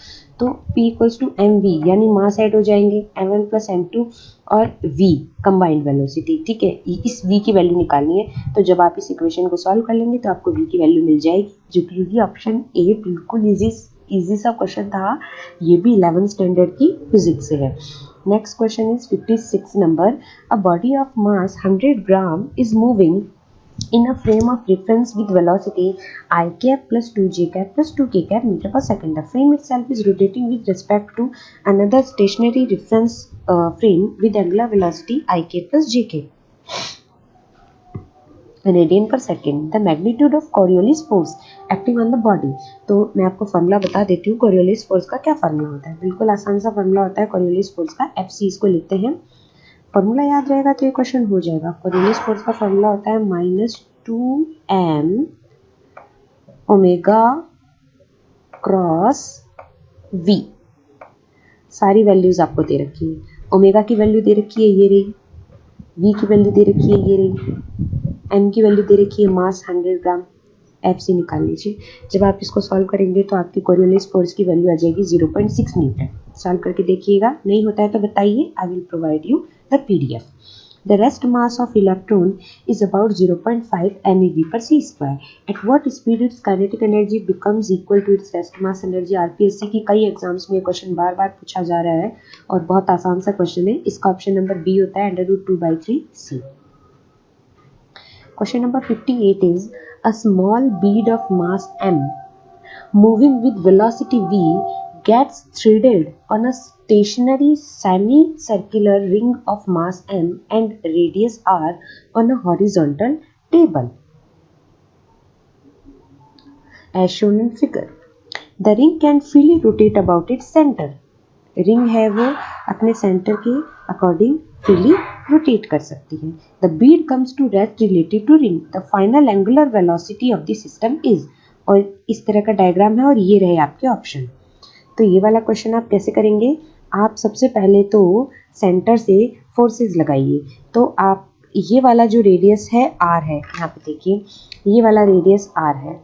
तो P equals to M V, यानी मास ऐड हो जाएंगे m1 प्लस m2 और v कंबाइंड वेलोसिटी, ठीक है। इस v की वैल्यू निकालनी है, तो जब आप इस इक्वेशन को सॉल्व कर लेंगे तो आपको v की वैल्यू मिल जाएगी, जो कि ऑप्शन ए बिल्कुल इजी सा क्वेश्चन था। ये भी 11th स्टैंडर्ड की फिजिक्स से है। Next question is 56 number. A body of mass 100 gram is moving in a frame of reference with velocity I cap plus 2 j cap plus 2 k cap meter per second. The frame itself is rotating with respect to another stationary reference frame with angular velocity I k plus j k radian per second. The magnitude of Coriolis force acting on the body. तो मैं आपको formula बता देती हूँ, Coriolis force का क्या formula होता है। बिल्कुल आसान सा फॉर्मूला होता है कोरियोलिस फोर्स का, FC इसको लिखते हैं। फॉर्मूला याद रहेगा तो ये क्वेश्चन हो जाएगा। कोरियोलिस फोर्स का फॉर्मूला होता है -2m ओमेगा क्रॉस v। सारी वैल्यूज आपको दे रखी है, ओमेगा की वैल्यू दे रखी है ये रही, v की वैल्यू दे रखी है ये रही, m की वैल्यू दे रखी है मास 100 ग्राम, FC निकाल लीजिए। जब आप इसको सॉल्व करेंगे तो आपकी कोरियोलिस फोर्स की वैल्यू आ जाएगी 0.6 न्यूटन। सॉल्व करके देखिएगा, नहीं होता है तो बताइए, I will provide you the PDF। The rest mass of electron is about 0.5 MeV per c square. At what speed its kinetic energy becomes equal to its rest mass energy? RPSC की कई exams में question बार बार पूछा जा रहा है और बहुत आसान सा क्वेश्चन है। इसका ऑप्शन नंबर बी होता है √2/3c। Question number 58 is a small bead of mass m moving with velocity v gets threaded on a stationary semicircular ring of mass m and radius r on a horizontal table as shown in figure. The ring can freely rotate about its center. Ring है वो अपने centre के according freely rotate कर सकती है। The bead comes to rest related to ring, the final angular velocity of the system is, और इस तरह का डायग्राम है और ये रहे आपके ऑप्शन। तो ये वाला क्वेश्चन आप कैसे करेंगे, आप सबसे पहले तो सेंटर से फोर्सेस लगाइए। तो आप ये वाला जो रेडियस है r है, यहाँ पे देखिए ये वाला रेडियस r है,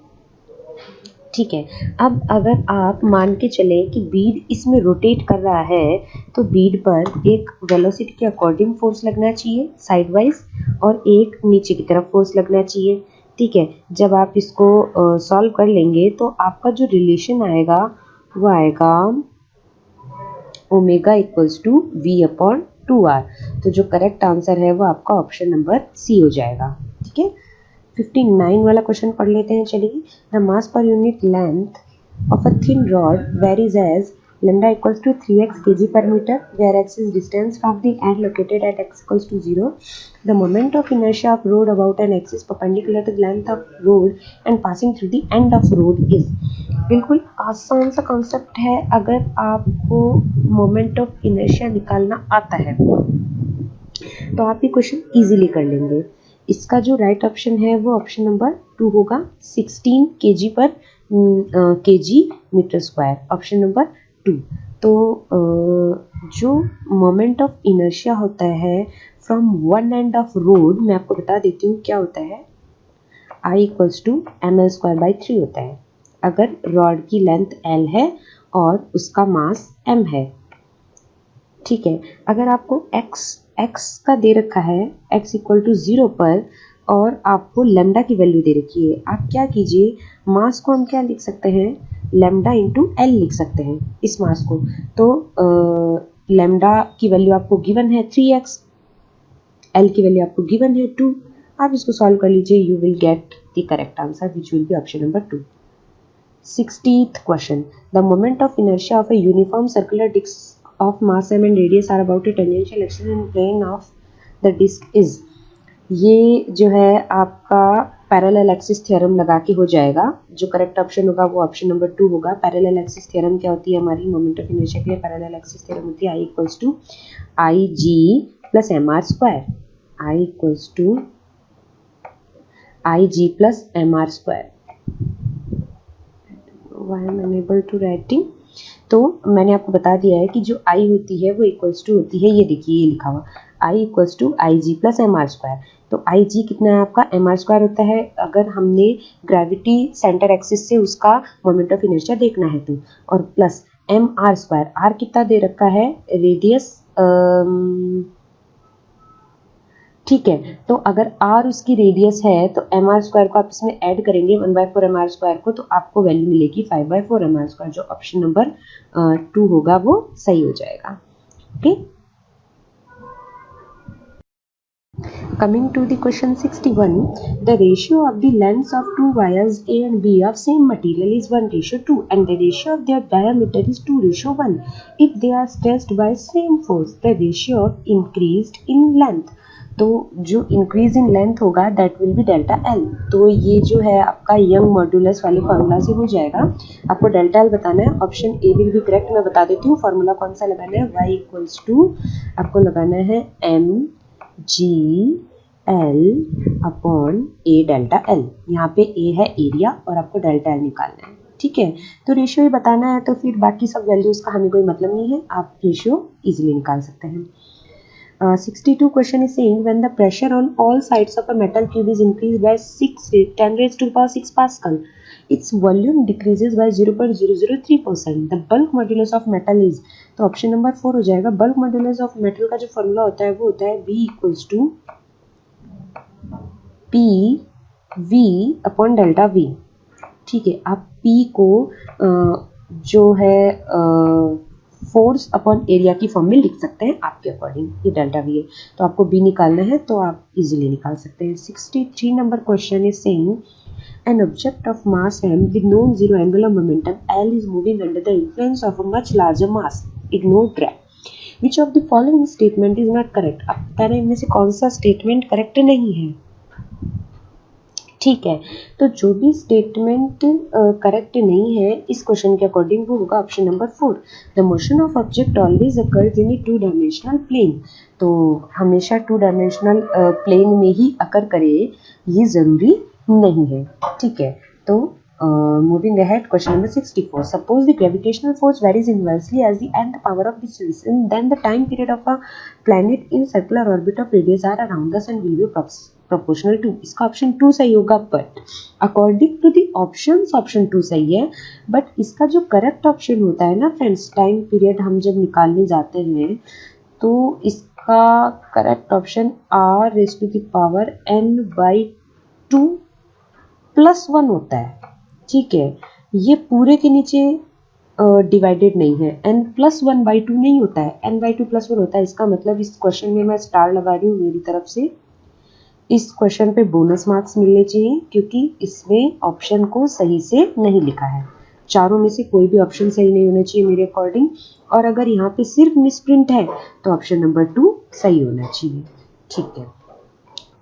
ठीक है। अब अगर आप मान के चले कि बीड इसमें रोटेट कर रहा है, तो बीड पर एक वेलोसिटी के अकॉर्डिंग फोर्स लगना चाहिए साइड वाइज, और एक नीचे की तरफ फोर्स लगना चाहिए, ठीक है। जब आप इसको सॉल्व कर लेंगे तो आपका जो रिलेशन आएगा वो आएगा omega equals to v upon 2r। तो जो करेक्ट आंसर है वो आपका ऑप्शन नंबर सी हो जाएगा, ठीक है। 59 वाला क्वेश्चन पढ़ लेते हैं, चलिए। The mass per unit length of a thin rod varies as lambda equals to 3x kg per meter, where x is distance from the end located at x equals to 0. The moment of inertia of road about an axis perpendicular to the length of road and passing through the end of road is. बिल्कुल आसान सा concept है अगर आपको moment of inertia निकालना आता है तो आप ये क्वेश्चन इजीली कर लेंगे। इसका जो राइट ऑप्शन है वो ऑप्शन नंबर 2 होगा, 16 kg पर kg metre square, option number 2। तो जो मोमेंट ऑफ इनर्शिया होता है from one end of rod, मैं आपको बता देती हूँ क्या होता है, I इक्वल्स टू ml²/3 होता है अगर रॉड की लेंथ L है और उसका मास M है। ठीक है, अगर आपको x का दे रखा है, x इक्वल टू 0 पर, और आपको लेमडा की वैल्यू दे रखी है, आप क्या कीजिए, मास को हम क्या लिख सकते हैं, लेमडा इंटू एल लिख सकते हैं इस मास को। तो लेमडा की वैल्यू आपको गिवन है 3x, एल की वैल्यू आपको गिवन है 2। आप इसको सॉल्व कर लीजिए, you will get the correct answer which will be option number 2। 60th question. The moment of inertia of a uniform circular disc of mass m and radius are about a tangential axis in plane of the disc is. ये जो है आपका parallel axis theorem लगा के हो जाएगा। जो correct option होगा वो ऑप्शन नंबर 2 होगा। पैरेलल एक्सिस थ्योरम क्या होती है हमारी मोमेंट ऑफ इनर्शिया के लिए? पैरेलल एक्सिस थ्योरम होती है I equals to I G plus M R square, I equals to I G plus M R square. Why am I unable to writing? तो मैंने आपको बता दिया है कि जो I होती है वो इक्वल्स टू होती है, ये देखिए ये लिखा हुआ I equals to I G plus M R square. तो आई जी कितना है आपका, एम आर स्क्वायर होता है अगर हमने ग्रेविटी सेंटर एक्सिस से उसका मोमेंट ऑफ इनर्शिया देखना है तो, और plus M R square, R कितना दे रखा है, रेडियस, ठीक है। तो अगर r उसकी रेडियस है तो एम आर स्क्वायर को आप इसमें ऐड करेंगे 1/4 एम आर स्क्वायर को, तो आपको वैल्यू मिलेगी 5/4 एम आर स्क्वायर। जो ऑप्शन नंबर 2 होगा वो सही हो जाएगा। Okay, coming to the question 61, the ratio of the lengths of two wires A and B of same material is 1:2 and the ratio of their diameter is 2:1. If they are stressed by same force, the ratio of increased in length, तो जो increase in length होगा that will be delta L. तो ये जो है आपका young modulus वाले formula से हो जाएगा। आपको डेल्टा एल बताना है, option A will be correct. मैं बता देती हूँ फार्मूला कौन सा लगाना है, y इक्वल्स टू आपको लगाना है एम जी एल अपॉन ए डेल्टा एल। यहाँ पे ए है एरिया और आपको डेल्टा एल निकालना है। ठीक है, तो रेशियो ही बताना है, तो फिर बाकी सब वैल्यूज का हमें कोई मतलब नहीं है, आप रेशियो इजीली निकाल सकते हैं। 62 question is saying when the pressure on all sides of a metal cube is increased by 10 raised to the power 6 pascal, its volume decreases by 0.003%. The bulk modulus of metal is, तो option number 4 हो जाएगा। Bulk modulus of metal का जो formula होता है वो होता है B equals to P V upon delta V. ठीक है, आप P को जो है फोर्स अपॉन एरिया की फॉर्म में लिख सकते हैं आपके अकॉर्डिंग, ये डेल्टा वी है। तो आपको बी निकालना है तो आप इजीली निकाल सकते हैं। 63 number question is saying an object of mass m with known zero angular momentum L is moving under the influence of a much larger mass, ignore drag. Which of the following statement is not correct? अब बताना इनमें से कौन सा statement correct नहीं है। ठीक है, तो जो भी स्टेटमेंट करेक्ट नहीं है इस क्वेश्चन के अकॉर्डिंग वो होगा option number 4। The motion of object always occurs in a 2 dimensional plane, तो हमेशा 2 डायमेंशनल प्लेन में ही अकर करे ये जरूरी नहीं है। ठीक है, तो moving ahead, question number 64. Suppose the gravitational force varies inversely as the nth power of distance, and then the time period of a planet in circular orbit of radius r around the sun will be proportional to. इसका option 2 सही होगा, but according to the options option 2 सही है, but इसका जो correct option होता है ना फ्रेंड्स, टाइम पीरियड हम जब निकालने जाते हैं तो इसका करेक्ट ऑप्शन r⁻n/2 + 1 होता है। ठीक है, ये पूरे के नीचे डिवाइडेड नहीं है, n+1/2 नहीं होता है, n/2 + 1 होता है। इसका मतलब इस क्वेश्चन में मैं स्टार लगा रही हूँ मेरी तरफ से, इस क्वेश्चन पे बोनस मार्क्स मिलने चाहिए क्योंकि इसमें ऑप्शन को सही से नहीं लिखा है। चारों में से कोई भी ऑप्शन सही नहीं होना चाहिए मेरे अकॉर्डिंग, और अगर यहाँ पे सिर्फ मिसप्रिंट है तो ऑप्शन नंबर 2 सही होना चाहिए। ठीक है,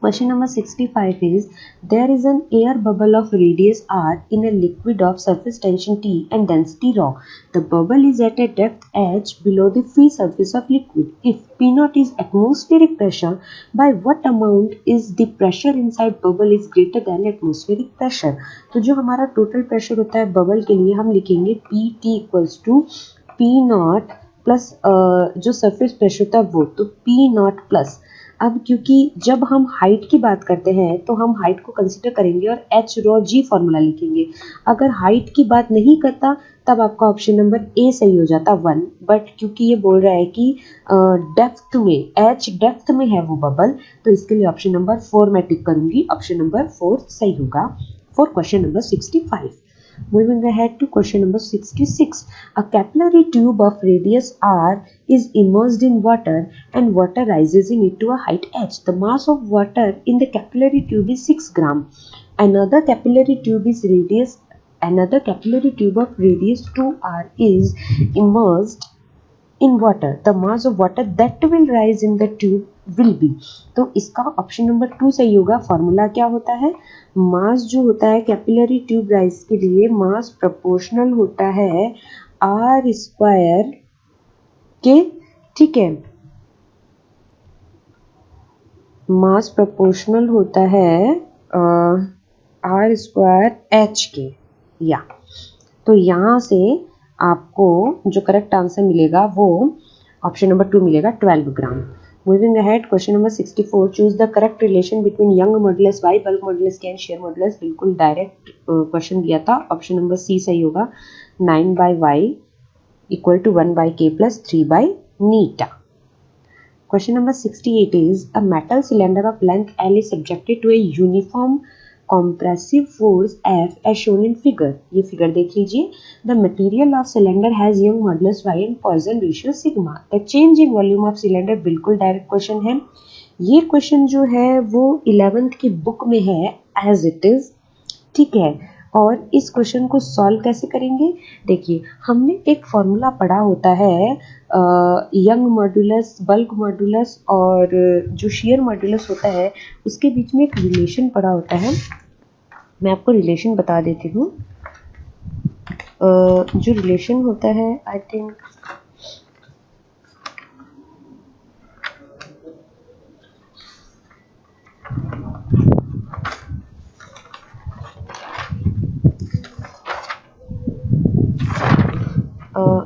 Question number 65 is, there is an air bubble of radius r in a liquid of surface tension T and density ρ. The bubble is at a depth h below the free surface of liquid. If P0 is atmospheric pressure, by what amount is the pressure inside bubble is greater than atmospheric pressure? तो जो हमारा total pressure होता है bubble के लिए हम लिखेंगे PT equals to P0 plus जो सरफेस प्रेशर होता है वो, तो P0 प्लस। अब क्योंकि जब हम हाइट की बात करते हैं तो हम हाइट को कंसीडर करेंगे और एच रो जी फॉर्मूला लिखेंगे। अगर हाइट की बात नहीं करता तब आपका ऑप्शन नंबर ए सही हो जाता 1, बट क्योंकि ये बोल रहा है कि डेप्थ में, एच डेप्थ में है वो बबल, तो इसके लिए ऑप्शन नंबर 4 मैं टिक करूंगी। ऑप्शन नंबर 4 सही होगा for question number 65। Moving ahead to question number 66. A capillary tube of radius r is immersed in water and water rises in it to a height h. The mass of water in the capillary tube is 6 gram. Another capillary tube of radius 2r is immersed in water. The mass of water that will rise in the tube will be. तो इसका option number 2 सही होगा। Formula क्या होता है? मास जो होता है कैपिलरी ट्यूब राइज के लिए, मास प्रोपोर्शनल होता है आर स्क्वायर के, ठीक है, मास प्रोपोर्शनल होता है आर स्क्वायर एच के, या तो यहाँ से आपको जो करेक्ट आंसर मिलेगा वो ऑप्शन नंबर 2 मिलेगा 12 ग्राम। Moving ahead, question number 64. Choose the correct relation between Young modulus Y, bulk modulus K and shear modulus. बिल्कुल डायरेक्ट क्वेश्चन दिया था। ऑप्शन नंबर सी सही होगा। 9/Y equal to 1/K plus 3/neta. Question number 68 is, a metal cylinder of length L is subjected to a uniform compressive force F as shown in figure. ये figure देख लीजिए। The material of cylinder has Young modulus Y and Poisson ratio sigma. The change in volume of cylinder बिल्कुल direct question है। ये question जो है वो 11th की बुक में है as it is, ठीक है। और इस क्वेश्चन को सॉल्व कैसे करेंगे? देखिए, हमने एक फॉर्मूला पढ़ा होता है यंग मॉड्यूलस, बल्क मॉड्यूलस और जो शेयर मॉड्यूलस होता है उसके बीच में एक रिलेशन पढ़ा होता है। मैं आपको रिलेशन बता देती हूँ। जो रिलेशन होता है, I think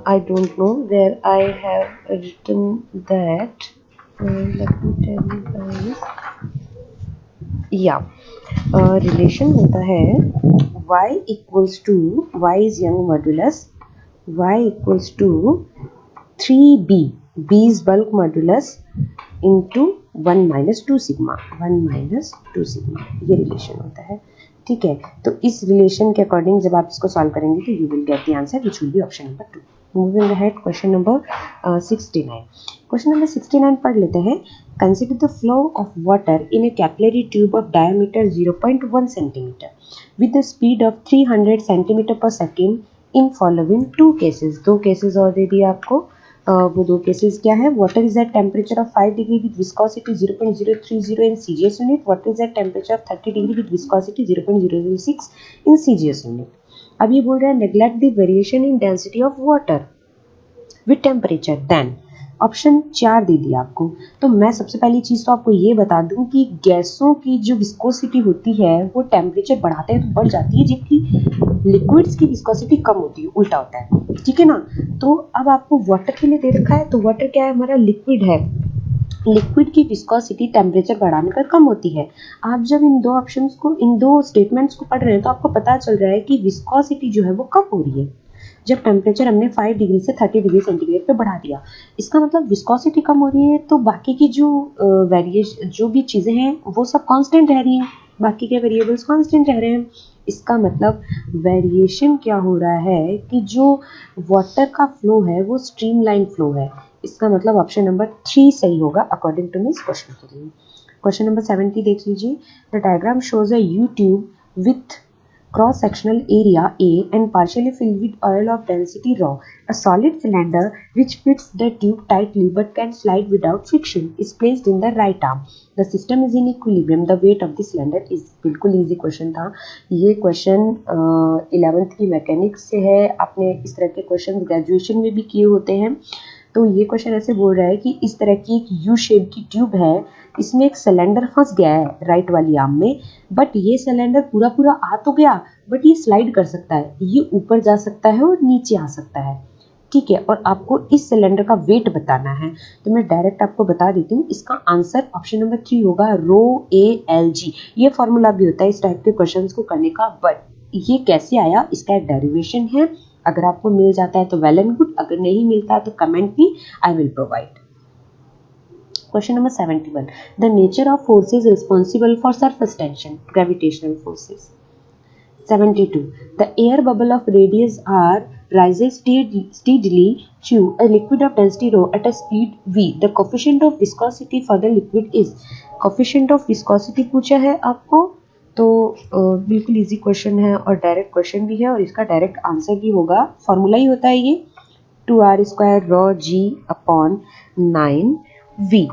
I don't know where I have written that. Let me tell you guys. Relation होता है y equals to, y is young modulus, y equals to 3b, b is bulk modulus into 1 minus 2 sigma, 1 minus 2 sigma, ये relation होता है, ठीक है। तो इस relation के अकॉर्डिंग जब आप इसको सॉल्व करेंगे तो you will get the answer which will be option number 2। Moving ahead, question number 69। Question number 69 पढ़ लेते हैं। Consider the flow of water in a capillary tube of diameter 0.1 centimetre with the speed of 300 centimetre per second in following 2 cases. 2 cases और दे दिए आपको। वो 2 cases क्या है? Water is at temperature of 5 degree with viscosity 0.030 in CGS unit. Water is at temperature of 30 degree with viscosity 0.006 in CGS unit. अब ये बोल रहा है neglect the variation in density of water with temperature, then option 4 दे दिया आपको। तो मैं सबसे पहली चीज तो आपको ये बता दूं कि गैसों की जो विस्कोसिटी होती है वो टेम्परेचर बढ़ाते हैं तो बढ़ जाती है, जबकि लिक्विड्स की विस्कोसिटी कम होती है, उल्टा होता है, ठीक है ना। तो अब आपको वाटर के लिए दे रखा है, तो वाटर क्या है? हमारा लिक्विड है। लिक्विड की विस्कोसिटी टेम्परेचर बढ़ाने पर कम होती है। आप जब इन दो ऑप्शंस को, इन दो स्टेटमेंट्स को पढ़ रहे हैं तो आपको पता चल रहा है कि विस्कोसिटी जो है वो कम हो रही है जब टेम्परेचर हमने 5 डिग्री से 30 डिग्री सेंटीग्रेड पे बढ़ा दिया। इसका मतलब विस्कोसिटी कम हो रही है, तो बाकी की जो वेरिएशन, जो भी चीज़ें हैं वो सब कांस्टेंट रह रही हैं, बाकी के वेरिएबल्स कांस्टेंट रह रहे हैं। इसका मतलब वेरिएशन क्या हो रहा है कि जो वाटर का फ्लो है वो स्ट्रीमलाइन फ्लो है। इसका मतलब ऑप्शन नंबर 3 सही होगा अकॉर्डिंग टू मी इस क्वेश्चन के लिए। क्वेश्चन नंबर 70 देख लीजिए। The diagram shows a you tube with cross sectional area A and partially filled with oil of density rho. A solid cylinder which fits the tube tightly but can slide without friction is placed in the right arm. The system is in equilibrium. The weight of the cylinder is. बिल्कुल easy question था ये question 11th की mechanics से है. आपने इस तरह के क्वेश्चन ग्रेजुएशन में भी किए होते हैं. तो ये क्वेश्चन ऐसे बोल रहा है कि इस तरह की एक यू शेप की ट्यूब है, इसमें एक सिलेंडर फंस गया है राइट वाली आर्म में, बट ये सिलेंडर पूरा पूरा आ तो गया बट ये स्लाइड कर सकता है, ये ऊपर जा सकता है और नीचे आ सकता है. ठीक है, और आपको इस सिलेंडर का वेट बताना है. तो मैं डायरेक्ट आपको बता देती हूँ, इसका आंसर ऑप्शन नंबर 3 होगा, रो ए एल जी. ये फॉर्मूला भी होता है इस टाइप के क्वेश्चंस को करने का, बट ये कैसे आया इसका एक डेरिवेशन है. अगर आपको मिल जाता है तो वेल एंड गुड, अगर नहीं मिलता है तो comment me, I will provide. Question number 71. The nature of forces responsible for surface tension, gravitational forces. 72. The air bubble of radius r rises steadily through a liquid of density rho at a speed v. The coefficient of viscosity for the liquid is. Coefficient of viscosity पूछा है आपको, तो बिल्कुल easy question है और direct question भी है और इसका डायरेक्ट आंसर भी होगा. फॉर्मूला ही होता है ये 2r square rho g upon 9v.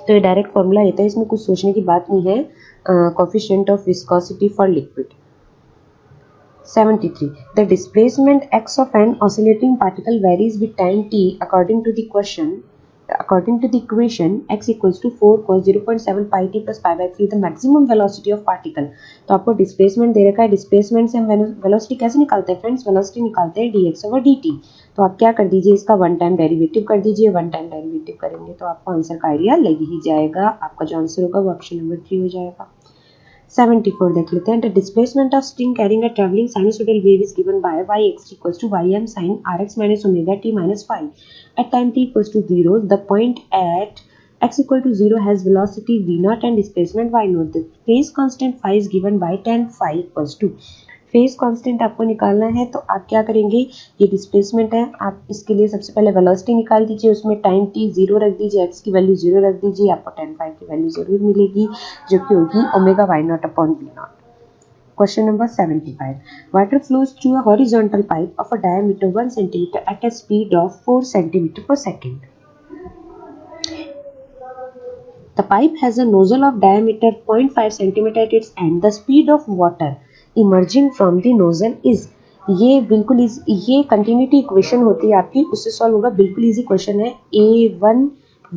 तो ये डायरेक्ट फॉर्मूला होता है, इसमें कुछ सोचने की बात नहीं है. Coefficient of viscosity for liquid. 73. The displacement x of an oscillating particle varies with time t according to the equation x equals to 4 cos 0.7 pi t plus pi by 3 the maximum velocity of particle. तो आपको displacement दे रखा है, displacement से हम velocity कैसे निकालते हैं friends, velocity निकालते हैं dx over dt. तो आप क्या कर दीजिए, इसका वन टाइम डेरिवेटिव कर दीजिए. वन टाइम डेरिवेटिव करेंगे तो आपको आंसर का आइडिया लग ही जाएगा. आपका जो आंसर होगा वो ऑप्शन नंबर 3 हो जाएगा. 74 देख लेते हैं. The displacement of string carrying a traveling sinusoidal wave is given by yx equals to ym sin rx minus omega t minus phi. At time t equals to 0, the point at x equal to 0 has velocity v naught and displacement y naught. The phase constant phi is given by tan phi equals to. Phase constant आपको निकालना है तो आप क्या करेंगे, ये displacement है, आप इसके लिए सबसे पहले वेलोसिटी निकाल दीजिए, उसमें टाइम t 0 रख दीजिए, x की वैल्यू 0 रख दीजिए, आपको tan phi की वैल्यू जरूर मिलेगी जो कि होगी omega y not upon v not. Question number 75. Water flows through a horizontal pipe of a diameter 1 centimetre at a speed of 4 centimetre per second. The pipe has a nozzle of diameter 0.5 centimeter at its end. The speed of water emerging from the nozzle is. ये बिल्कुल ये continuity equation होती है आपकी, उससे solve होगा. बिल्कुल easy question है. A1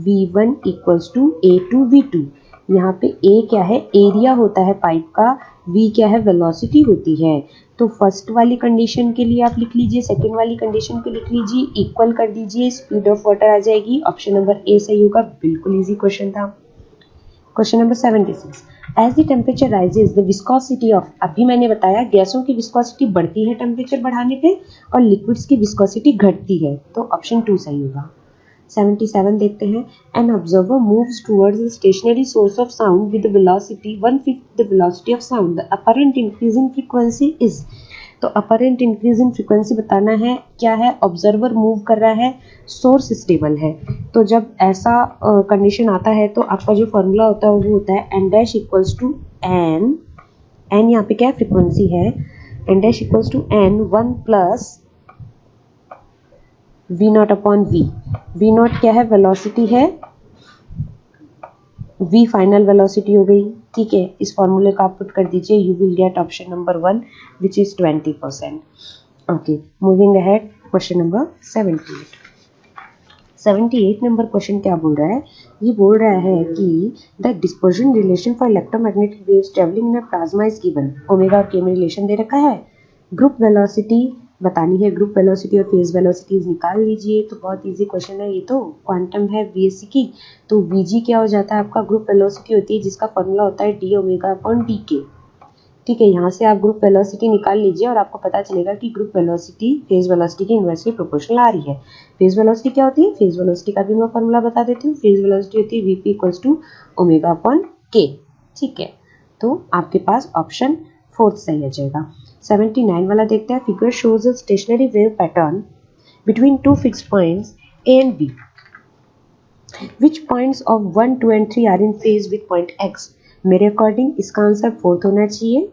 V1 equals to A2 V2. यहाँ पे A क्या है, एरिया होता है पाइप का, V क्या है, वेलोसिटी होती है. तो फर्स्ट वाली कंडीशन के लिए आप लिख लीजिए, सेकंड वाली कंडीशन के लिख लीजिए, इक्वल कर दीजिए, स्पीड ऑफ वाटर आ जाएगी. ऑप्शन नंबर ए सही होगा. बिल्कुल इजी क्वेश्चन था. Question number 76. As the temperature rises the viscosity of. अभी मैंने बताया गैसों की विस्कोसिटी बढ़ती है टेम्परेचर बढ़ाने पे और लिक्विड्स की विस्कोसिटी घटती है, तो ऑप्शन 2 सही होगा. 77 देखते हैं. An observer moves towards the stationary source of sound with velocity 1/5 the velocity of sound. The apparent increase in frequency is. तो अपरेंट इंक्रीज इन फ्रीक्वेंसी बताना है. क्या है, ऑब्जर्वर मूव कर रहा है, सोर्स स्टेबल है. तो जब ऐसा कंडीशन आता है तो आपका जो फॉर्मूला होता है वो होता है N dash equals to N. N यहाँ पे क्या फ्रीक्वेंसी है, N dash equals to N 1 plus V not upon V. V not क्या है, वेलोसिटी है, v फाइनल वेलोसिटी हो गई. ठीक है, इस फॉर्मूले का आप पुट कर दीजिए, you will get option number 1 which is 20%. Okay, moving ahead. Question number 78. 78 number question क्या बोल रहा है, ये बोल रहा है कि the dispersion relation for electromagnetic waves travelling in a plasma is given. Omega और के में रिलेशन दे रखा है, ग्रुप वेलोसिटी बतानी है, ग्रुप वेलोसिटी और फेज वेलोसिटीज निकाल लीजिए. तो बहुत इजी क्वेश्चन है, ये तो क्वांटम है बीएससी की. तो वीजी क्या हो जाता है आपका, ग्रुप वेलोसिटी होती है जिसका फॉर्मूला होता है डी ओमेगा अपॉन डी के. ठीक है, यहाँ से आप ग्रुप वेलोसिटी निकाल लीजिए और आपको पता चलेगा कि ग्रुप वेलोसिटी फेज वेलोसिटी की इनवर्सली प्रोपोर्शनल आ रही है. फेज वेलोसिटी क्या होती है, फेज वेलोसिटी का भी मैं फॉर्मूला बता देती हूँ. फेज वेलोसिटी होती है VP equals to omega upon K. ठीक है, तो आपके पास ऑप्शन 4 सही आ जाएगा. 79 वाला देखते हैं. Figure shows a stationary wave pattern between two fixed points A and B. Which points of 1, 2 and 3 are in phase with point x? मेरे अकॉर्डिंग इसका आंसर 4th होना चाहिए.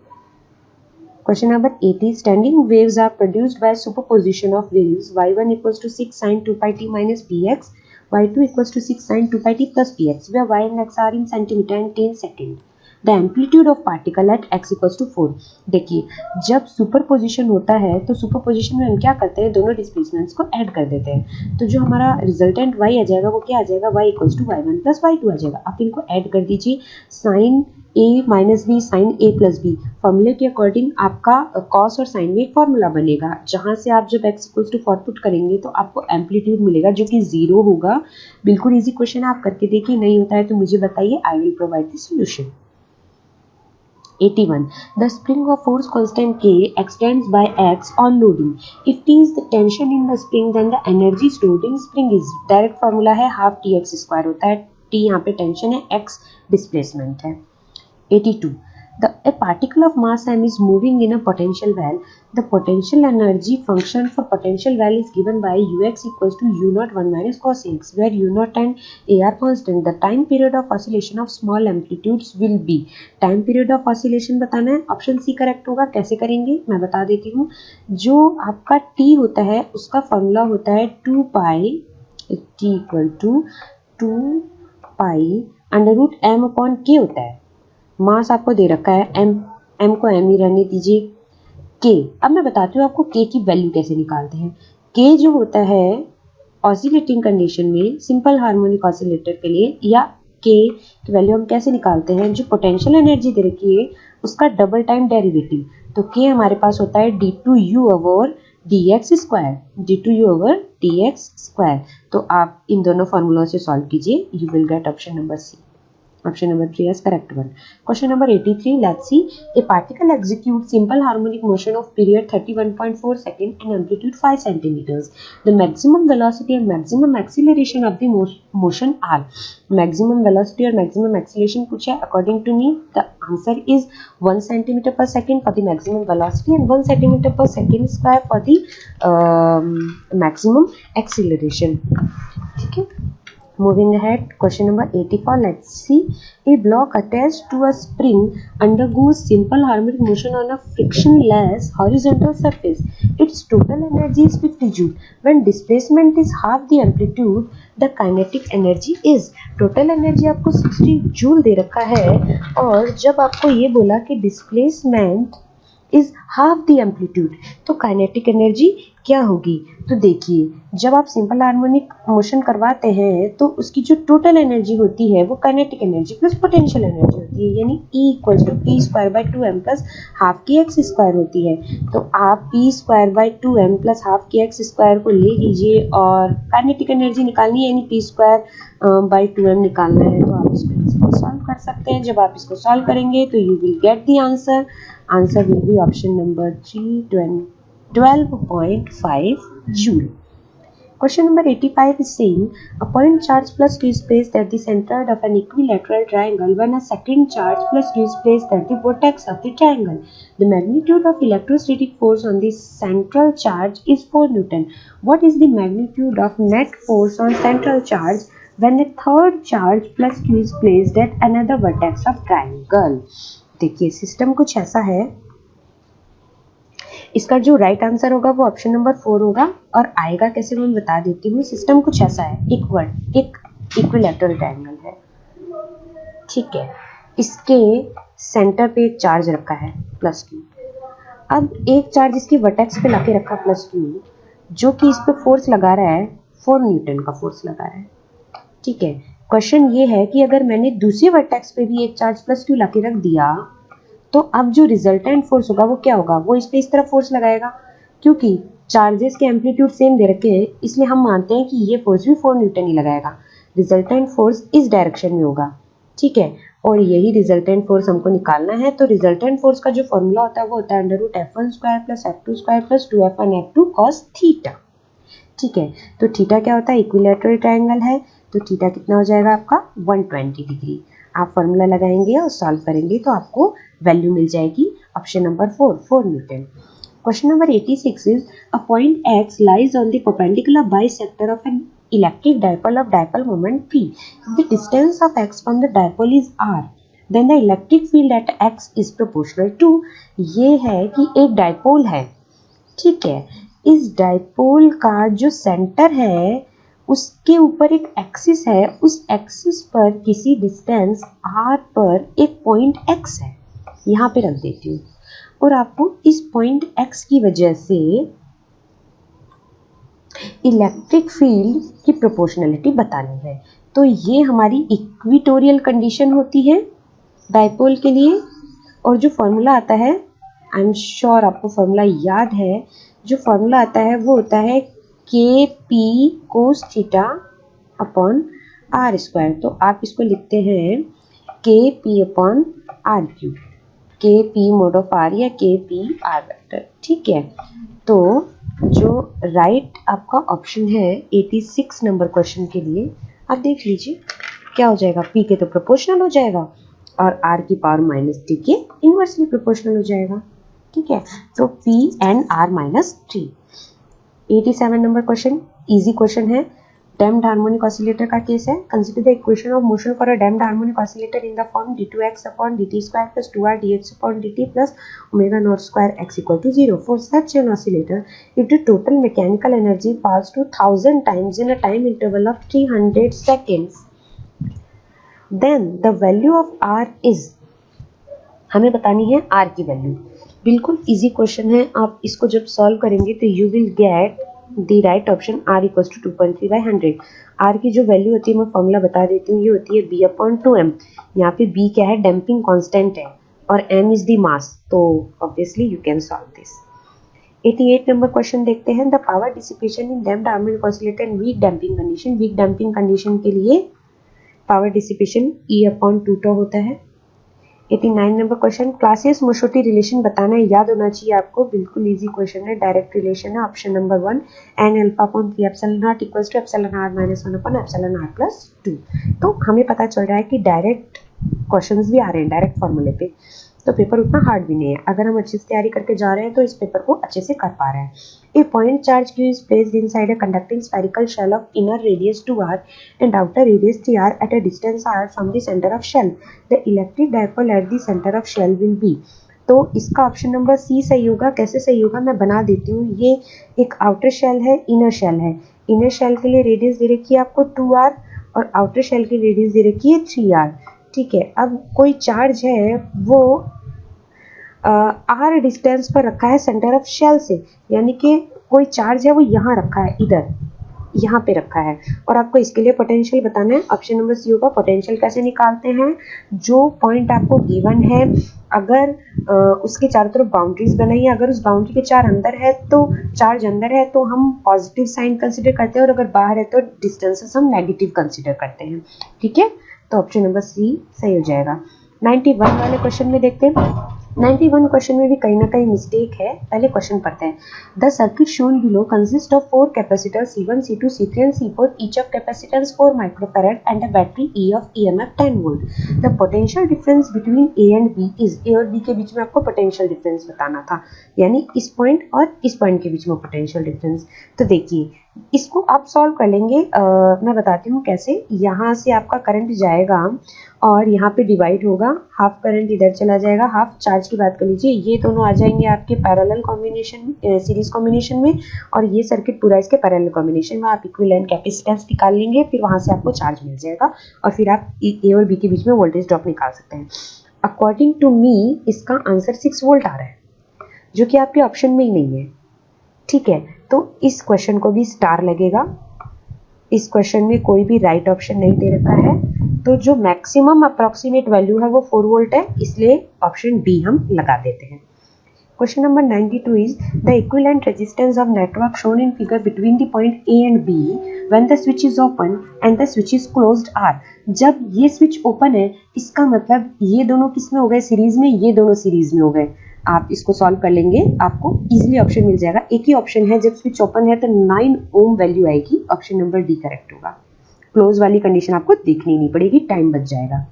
Question number 80. Standing waves are produced by superposition of waves y1 equals to 6 sin 2 pi t minus px, y2 equals to 6 sin 2 pi t plus px, where y and x are in centimeter and t in second. The amplitude of particle at x equals to 4. देखिए, जब superposition होता है तो superposition में हम क्या करते हैं, दोनों डिस्प्लेसमेंट्स को ऐड कर देते हैं। तो जो हमारा रिजल्टेंट y आ जाएगा वो क्या आ जाएगा, y equals to y1 plus y2 आ जाएगा। आप इनको ऐड कर दीजिए, sine a minus B sine a plus B, फॉर्मूले के अकॉर्डिंग आपका कॉस और साइन में एक फॉर्मूला बनेगा, जहां से आप जब x इक्वल्स टू 4 पुट करेंगे तो आपको एम्पलीट्यूड मिलेगा जो कि 0 होगा। बिल्कुल इजी क्वेश्चन, आप करके देखिए, नहीं होता है तो मुझे बताइए, I will provide the solution. 81. The spring of force constant K extends by X on loading. If T is the tension in the spring, then the energy stored in spring is, direct formula है half Tx square होता है, T यहाँ पे tension है, X displacement है। 82. A particle of mass m is moving in a potential well. The potential energy function for potential well is given by ux equals to u naught 1 minus cos x, where u naught and a are constant. The time period of oscillation of small amplitudes will be. Time period of oscillation बताना है, option C correct होगा। कैसे करेंगे मैं बता देती हूँ। जो आपका t होता है उसका फॉर्मूला होता है 2 pi t equal to 2 pi under root m upon k होता है। मास आपको दे रखा है m को m ही रहने दीजिए, k। अब मैं बताती हूँ आपको k की वैल्यू कैसे निकालते हैं। k जो होता है ऑसिलेटिंग कंडीशन में सिंपल हार्मोनिक ऑसिलेटर के लिए, या k की वैल्यू हम कैसे निकालते हैं, जो पोटेंशियल एनर्जी दे रखी है उसका डबल टाइम डेरिवेटिव। तो k हमारे पास होता है d2u over dx square, d2u over dx square. तो आप इन दोनों फॉर्मूलों से सॉल्व कीजिए, you will get option number C. Option number 3 is correct one. Question number 83. Let's see. A particle executes simple harmonic motion of period 31.4 second and amplitude 5 centimeters. The maximum velocity and maximum acceleration of the motion are. Maximum velocity और maximum acceleration पूछा है. According to me, the answer is 1 centimeter per second for the maximum velocity and 1 centimeter per second square for the maximum acceleration. ठीक है. Moving ahead, question number 84. Let's see. A block attached to a spring undergoes simple harmonic motion on a frictionless horizontal surface. Its total energy is 50 joule. When displacement is half the amplitude, the kinetic energy is. Total energy आपको 60 joule दे रखा है, और जब आपको ये बोला कि displacement is half the amplitude, तो काइनेटिक एनर्जी क्या होगी। तो देखिए, जब आप सिंपल हार्मोनिक मोशन करवाते हैं तो उसकी जो टोटल एनर्जी होती है वो kinetic energy plus potential energy होती है, यानी E equals to P square by 2m plus half K X square होती है। तो आप P square by 2m plus half K X square को ले लीजिए और काइनेटिक एनर्जी निकालनी है, यानी पी स्क्वायर बाई 2m निकालना है। तो आप इसको सॉल्व कर सकते हैं। जब आप इसको सॉल्व करेंगे तो you will get the answer. Answer will be option number 3, 12.5 joule. Question number 85 is saying a point charge plus q is placed at the center of an equilateral triangle when a second charge plus q is placed at the vertex of the triangle. The magnitude of electrostatic force on the central charge is 4 Newton. What is the magnitude of net force on central charge when a third charge plus q is placed at another vertex of triangle? देखिए, system कुछ ऐसा है, इसका जो right answer होगा वो option number 4 होगा, और आएगा कैसे मैं बता देती हूँ। सिस्टम कुछ ऐसा है, एक इक्विलैटरल ट्रायंगल है, ठीक है। इसके सेंटर पे एक चार्ज रखा है प्लस क्यू। अब एक चार्ज इसकी वर्टेक्स पे लाके रखा प्लस क्यू, जो कि इस पे फोर्स लगा रहा है 4 न्यूटन का फोर्स लगा रहा है, ठीक है। क्वेश्चन ये है कि अगर मैंने दूसरी वर्टेक्स पे भी एक चार्ज प्लस क्यू लाके रख दिया तो अब जो रिजल्टेंट फोर्स होगा वो क्या होगा, वो इस पे इस तरफ फोर्स लगाएगा। क्योंकि चार्जेस के एम्पलीट्यूड सेम दे रखे हैं इसलिए हम मानते हैं कि ये फोर्स भी 4 न्यूटन ही लगाएगा। रिजल्टेंट फोर्स इस डायरेक्शन में होगा, ठीक है, और यही रिजल्टेंट फोर्स हमको निकालना है। तो रिजल्टेंट फोर्स का जो फॉर्मूला होता है वो होता है under root f1 square plus f2 square plus 2f1 f2 cos theta, ठीक है। तो थीटा क्या होता है, इक्विलैटरल ट्रायंगल है, तो थीटा कितना हो जाएगा आपका 120 डिग्री। आप फॉर्मूला लगाएंगे और सॉल्व करेंगे तो आपको वैल्यू मिल जाएगी option number 4 Newton. Question number 86 is a point x lies on the perpendicular bisector of an electric dipole of dipole moment p. The distance of x from the dipole is r. Then the electric field at X is proportional to, ये है कि एक dipole है, ठीक है, इस dipole का जो सेंटर है उसके ऊपर एक एक्सिस है, उस एक्सिस पर किसी डिस्टेंस r पर एक पॉइंट x है, यहाँ पे रख देती हूँ, और आपको इस पॉइंट x की वजह से इलेक्ट्रिक फील्ड की प्रोपोर्शनलिटी बतानी है। तो ये हमारी इक्वेटोरियल कंडीशन होती है डायपोल के लिए, और जो फॉर्मूला आता है, आई एम श्योर आपको फॉर्मूला याद है, जो फॉर्मूला आता है वो होता है K P cos theta upon R square. तो आप इसको लिखते हैं K P upon R cube, K P mod of R या के पी आर वेक्टर, ठीक है। तो जो राइट आपका ऑप्शन है 86 नंबर क्वेश्चन के लिए, आप देख लीजिए क्या हो जाएगा, पी के तो प्रोपोर्शनल हो जाएगा और आर की पावर माइनस टी के इनवर्सली प्रोपोर्शनल हो जाएगा, ठीक है। तो पी एंड आर माइनस 3। 87 नंबर क्वेश्चन इजी क्वेश्चन है, डैम्प्ड हार्मोनिक ऑसिलेटर का केस है। Consider the equation of motion for a damped harmonic oscillator in the form d2x upon dt square plus 2r dx upon dt plus omega not square x equal to 0 for such an oscillator if the total mechanical energy falls to 1000 times in a time interval of 300 seconds then the value of r is, हमें बतानी है r की value. बिल्कुल easy question है, आप इसको जब solve करेंगे तो you will get the right option r equals to 2.3 by 100। r की जो वैल्यू होती है मैं फॉर्मूला बता देती हूँ, ये होती है b अपॉन 2m। यहाँ पे b क्या है, डैम्पिंग कांस्टेंट है, और m इज द मास, तो obviously you can solve this. 88 number question देखते हैं, the power dissipation in damped harmonic oscillator in weak damping condition. Weak damping condition के लिए पावर डिसिपेशन E अपॉन 2 होता है। 89 number question, Clausius Mossotti relation बताना है, याद होना चाहिए आपको, बिल्कुल इजी क्वेश्चन है, डायरेक्ट रिलेशन है। Option number 1 N alpha upon 3 epsilon not equals to epsilon r minus 1 upon epsilon r plus 2। तो हमें पता चल रहा है कि डायरेक्ट क्वेश्चंस भी आ रहे हैं डायरेक्ट फॉर्मूले पे, तो पेपर उतना हार्ड भी नहीं है। अगर हम अच्छे से तैयारी करके जा रहे हैं तो इस पेपर को अच्छे से कर पा रहे हैं। A point charge q is placed inside a conducting spherical shell of inner radius 2r and outer radius 3r at a distance r from the center of shell. The electric dipole at the center of shell will be, तो इसका option number सी सही होगा। कैसे सही होगा मैं बना देती हूँ। ये एक आउटर शेल है, इनर शेल है। इनर शेल के लिए रेडियस दे रखी है आपको 2r और आउटर शेल की रेडियस दे रखी है 3r, ठीक है। अब कोई चार्ज है वो r डिस्टेंस पर रखा है सेंटर ऑफ शेल से, यानी कि कोई चार्ज है वो यहाँ रखा है, इधर यहाँ पे रखा है, और आपको इसके लिए पोटेंशियल बताना है। ऑप्शन नंबर सी होगा। पोटेंशियल कैसे निकालते हैं, जो पॉइंट आपको गिवन है अगर उसके चारों तरफ बाउंड्रीज बनाई है, अगर उस बाउंड्री के चार अंदर है तो चार्ज अंदर है तो हम पॉजिटिव साइन कंसिडर करते हैं, और अगर बाहर है तो डिस्टेंसेस हम नेगेटिव कंसिडर करते हैं, ठीक है। तो ऑप्शन नंबर सी सही हो जाएगा। 91 वाले क्वेश्चन में देखते हैं। 91 क्वेश्चन में भी कहीं ना कहीं मिस्टेक है। पहले क्वेश्चन पढ़ते हैं। The circuit shown below consist of 4 capacitors C1, C2, C3 and C4, each of capacitance 4 microfarad and a battery E of EMF 10 volt. The potential difference between A and B is, A और B के बीच में आपको potential difference बताना था, यानी इस point और इस पॉइंट के बीच में पोटेंशियल डिफरेंस। तो देखिए इसको आप सॉल्व कर लेंगे। मैं बताती हूँ कैसे। यहाँ से आपका करंट जाएगा और यहाँ पे डिवाइड होगा, हाफ करंट इधर चला जाएगा, हाफ चार्ज की बात कर लीजिए, ये दोनों आ जाएंगे आपके पैरेलल कॉम्बिनेशन, सीरीज कॉम्बिनेशन में, और ये सर्किट पूरा इसके पैरेलल कॉम्बिनेशन में। आप इक्विवेलेंट कैपेसिटेंस निकाल लेंगे, फिर वहां से आपको चार्ज मिल जाएगा, और फिर आप ए और बी के बीच में वोल्टेज ड्रॉप निकाल सकते हैं। अकॉर्डिंग टू मी इसका आंसर 6 वोल्ट आ रहा है, जो कि आपके ऑप्शन में ही नहीं है, ठीक है। तो इस क्वेश्चन को भी स्टार लगेगा। इस क्वेश्चन में कोई भी राइट ऑप्शन नहीं दे रखा है, तो जो मैक्सिमम अप्रोक्सीमेट वैल्यू है वो 4 वोल्ट है, इसलिए ऑप्शन डी हम लगा देते हैं। Question number 92 is the equivalent resistance of network shown in figure between the point A and B when the switch is open and the switch is closed are. जब ये switch open है इसका मतलब ये दोनों किस में हो गए, सीरीज में, ये दोनों सीरीज में हो गए। आप इसको सॉल्व कर लेंगे, आपको इजीली ऑप्शन मिल जाएगा। एक ही ऑप्शन है, जब स्विच ओपन है तो 9 ओम वैल्यू आएगी, ऑप्शन नंबर डी करेक्ट होगा। क्लोज वाली कंडीशन आपको देखनी नहीं पड़ेगी, टाइम बच जाएगा।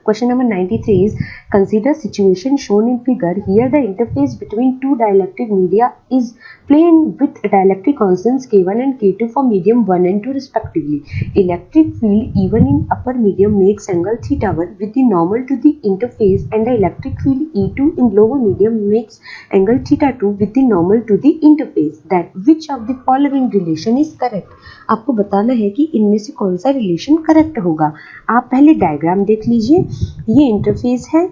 Question number 93 is consider situation shown in figure. Here the interface between two dielectric media is plane with dielectric constants K1 and K2 for medium 1 and 2 respectively. Electric field even in upper medium makes angle θ1 with the normal to the interface, and the electric field E2 in lower medium makes angle θ2 with the normal to the interface. That which of the following relation is correct? आपको बताना है कि इनमें से कौन सा relation correct होगा। आप पहले डायग्राम देख लीजिए। ये इंटरफेस है,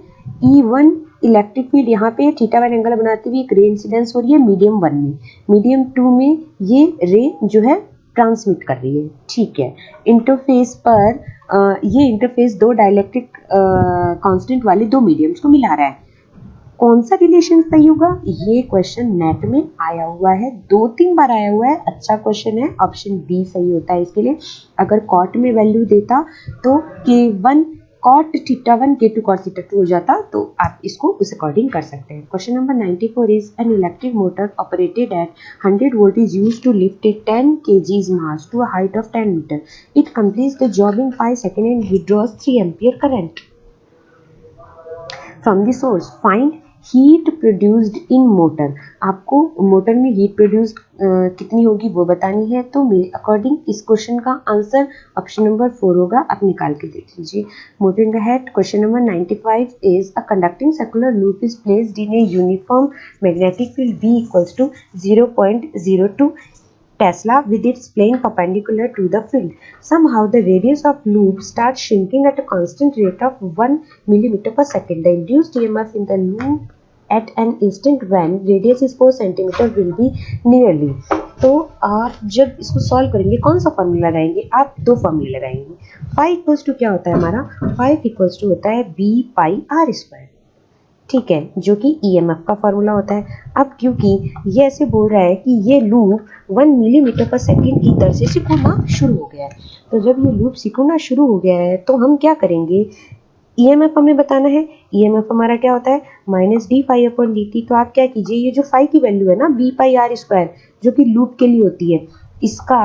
E1 इलेक्ट्रिक फील्ड यहाँ पे θ1 एंगल बनाती हुई एक रे इंसिडेंस हो रही है मीडियम 1 में, मीडियम 2 में ये रे जो है ट्रांसमिट कर रही है, ठीक है। इंटरफेस पर ये इंटरफेस दो डाइलेक्ट्रिक कांस्टेंट वाले दो मीडियम्स को मिला रहा है। कौन सा रिलेशन सही होगा? ये क्वेश्चन नेट में आया हुआ है, 2-3 बार आया हुआ है, अच्छा क्वेश्चन है। ऑप्शन बी सही होता है इसके लिए। अगर कॉट में वैल्यू देता तो K1 कॉट θ1 K2 कॉट θ2 हो जाता, तो आप इसको उस अकॉर्डिंग कर सकते हैं। Question number 94 is an electric motor operated at 100 volt is used to lift a 10 kg mass to a height of 10 metre. It completes the job in 5 second and withdraws 3 ampere current from the source. Find heat produced in motor. आपको motor में heat produced कितनी होगी वो बतानी है। तो मेरे according इस क्वेश्चन का आंसर ऑप्शन नंबर 4 होगा। आप निकाल के देख लीजिए। Moving ahead, question number 95 is a conducting circular loop is placed in a uniform magnetic field B equals to 0.02 Tesla with its plane perpendicular to the field. Somehow the radius of loop starts shrinking at a constant rate of 1 millimeter per second. The induced EMF in the loop at an instant when radius is 4 centimeter will be nearly. तो आप जब इसको solve करेंगे कौन सा formula लगाएंगे? आप दो फॉर्मूले लगाएंगे। फाई इक्वल्स टू क्या होता है हमारा? फाई इक्वल्स टू होता है B पाई R स्क्वायर, ठीक है, जो कि EMF का फॉर्मूला होता है। अब क्योंकि ये ऐसे बोल रहा है कि ये लूप 1 मिलीमीटर पर सेकेंड की दर से सिकुड़ना शुरू हो गया है, तो जब ये लूप सिकुड़ना शुरू हो गया है तो हम क्या करेंगे? EMF हमें बताना है। EMF हमारा क्या होता है? -d∅/dt। तो आप क्या कीजिए, ये जो फाई की वैल्यू है ना B पाई R स्क्वायर जो कि लूप के लिए होती है, इसका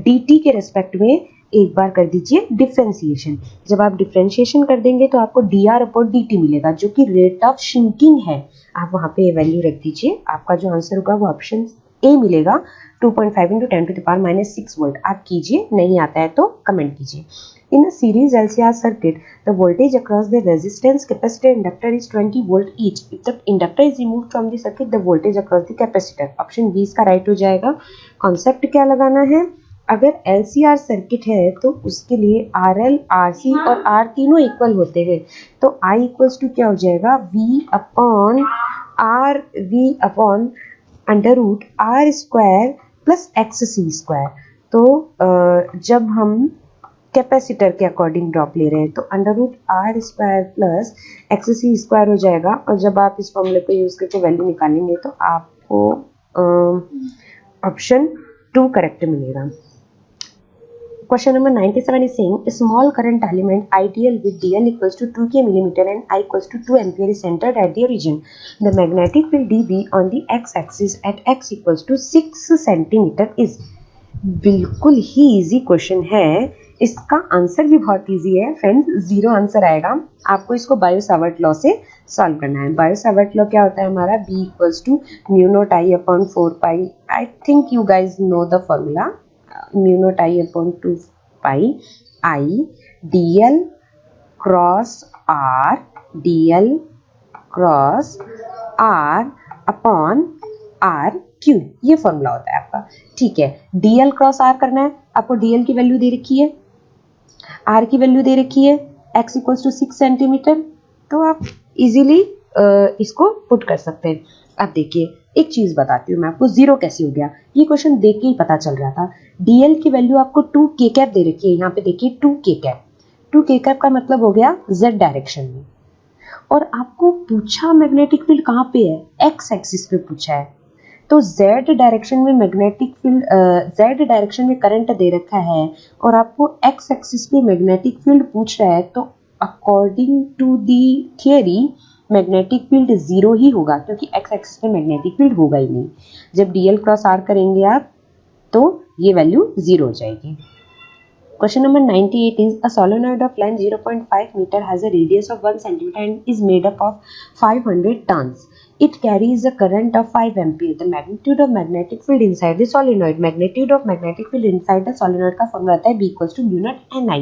dt के रेस्पेक्ट में एक बार कर दीजिए डिफरेंशिएशन। जब आप डिफरेंशिएशन कर देंगे तो आपको dr/dt मिलेगा जो कि रेट ऑफ श्रिंकिंग है। आप वहां पे वैल्यू रख दीजिए। आपका जो आंसर होगा वो ऑप्शन ए मिलेगा, 2.5 × 10⁻⁶ वोल्ट। आप कीजिए, नहीं आता है तो कमेंट कीजिए। In a series LCR circuit the voltage across the resistance capacitor inductor is 20 volt each. If the inductor is removed from the circuit the voltage across the capacitor. Option B इसका right हो जाएगा। Concept क्या लगाना है? अगर LCR circuit है तो उसके लिए RL, RC और R तीनों इक्वल होते हैं, तो I इक्वल्स टू क्या हो जाएगा? V upon under root R square plus XC square. तो जब हम कैपेसिटर के अकॉर्डिंग ड्रॉप ले रहे हैं तो under root R square plus XC square हो जाएगा। और जब आप इस फॉर्मूले को यूज करके वैल्यू निकालेंगे तो आपको ऑप्शन 2 करेक्ट मिलेगा। Question number 97 is saying a small current element ideal with dl equals to 2 k mm and I equals to 2 ampere is centered at the origin. The magnetic field dB on the x-axis at x equals to 6 cm is. बिल्कुल ही easy question है। इसका answer भी बहुत easy है friends, 0 answer आएगा। आपको इसको Biot-Savart law से सॉल्व करना है। बायो-सावर्ट लॉ क्या होता है हमारा? B equals to μ0I/4π। I think you guys know the formula. μ0I/2π I dl cross r upon r cube, ये फॉर्मूला होता है आपका, ठीक है। dl क्रॉस r करना है, आपको dl की वैल्यू दे रखी है, r की वैल्यू दे रखी है, x इक्वल्स टू 6 सेंटीमीटर, तो आप इजीली इसको पुट कर सकते हैं। अब देखिए एक चीज बताती हूँ मैं आपको, 0 कैसे हो गया। ये क्वेश्चन देख के ही पता चल रहा था। dl की वैल्यू आपको 2 k कैप दे रखी है, यहाँ पे देखिए 2 k कैप। 2 k कैप का मतलब हो गया z डायरेक्शन में, और आपको पूछा मैग्नेटिक फील्ड कहाँ पे है? x एक्सिस पे पूछा है, तो z डायरेक्शन में मैग्नेटिक फील्ड, z डायरेक्शन में करंट दे रखा है और आपको x एक्सिस पे मैग्नेटिक फील्ड पूछ रहा है, तो according to the theory magnetic field 0 ही होगा, क्योंकि x एक्सिस पे मैग्नेटिक फील्ड होगा ही नहीं। जब dl क्रॉस r करेंगे आप तो ये वैल्यू 0 हो जाएगी। Question number 98 is a solenoid of length 0.5 meter has a radius of 1 centimeter and is made up of 500 turns. It carries a current of 5 ampere. The magnitude of magnetic field inside the solenoid. Magnitude of magnetic field inside the solenoid का formula आता है B equals to mu naught Ni.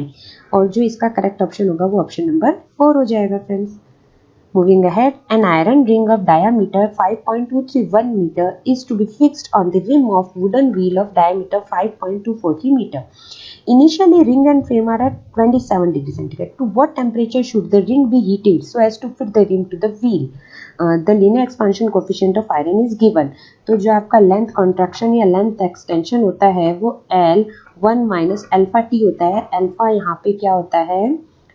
और जो इसका correct option होगा वो option number 4 हो जाएगा friends. Moving ahead, an iron ring of diameter 5.231 meter is to be fixed on the rim of wooden wheel of diameter 5.243 meter. Initially, ring and frame are at 27 degrees centigrade. To what temperature should the ring be heated so as to fit the rim to the wheel? The linear expansion coefficient of iron is given. तो जो आपका length contraction या length extension होता है वो L1 minus alpha T होता है. Alpha यहाँ पे क्या होता है?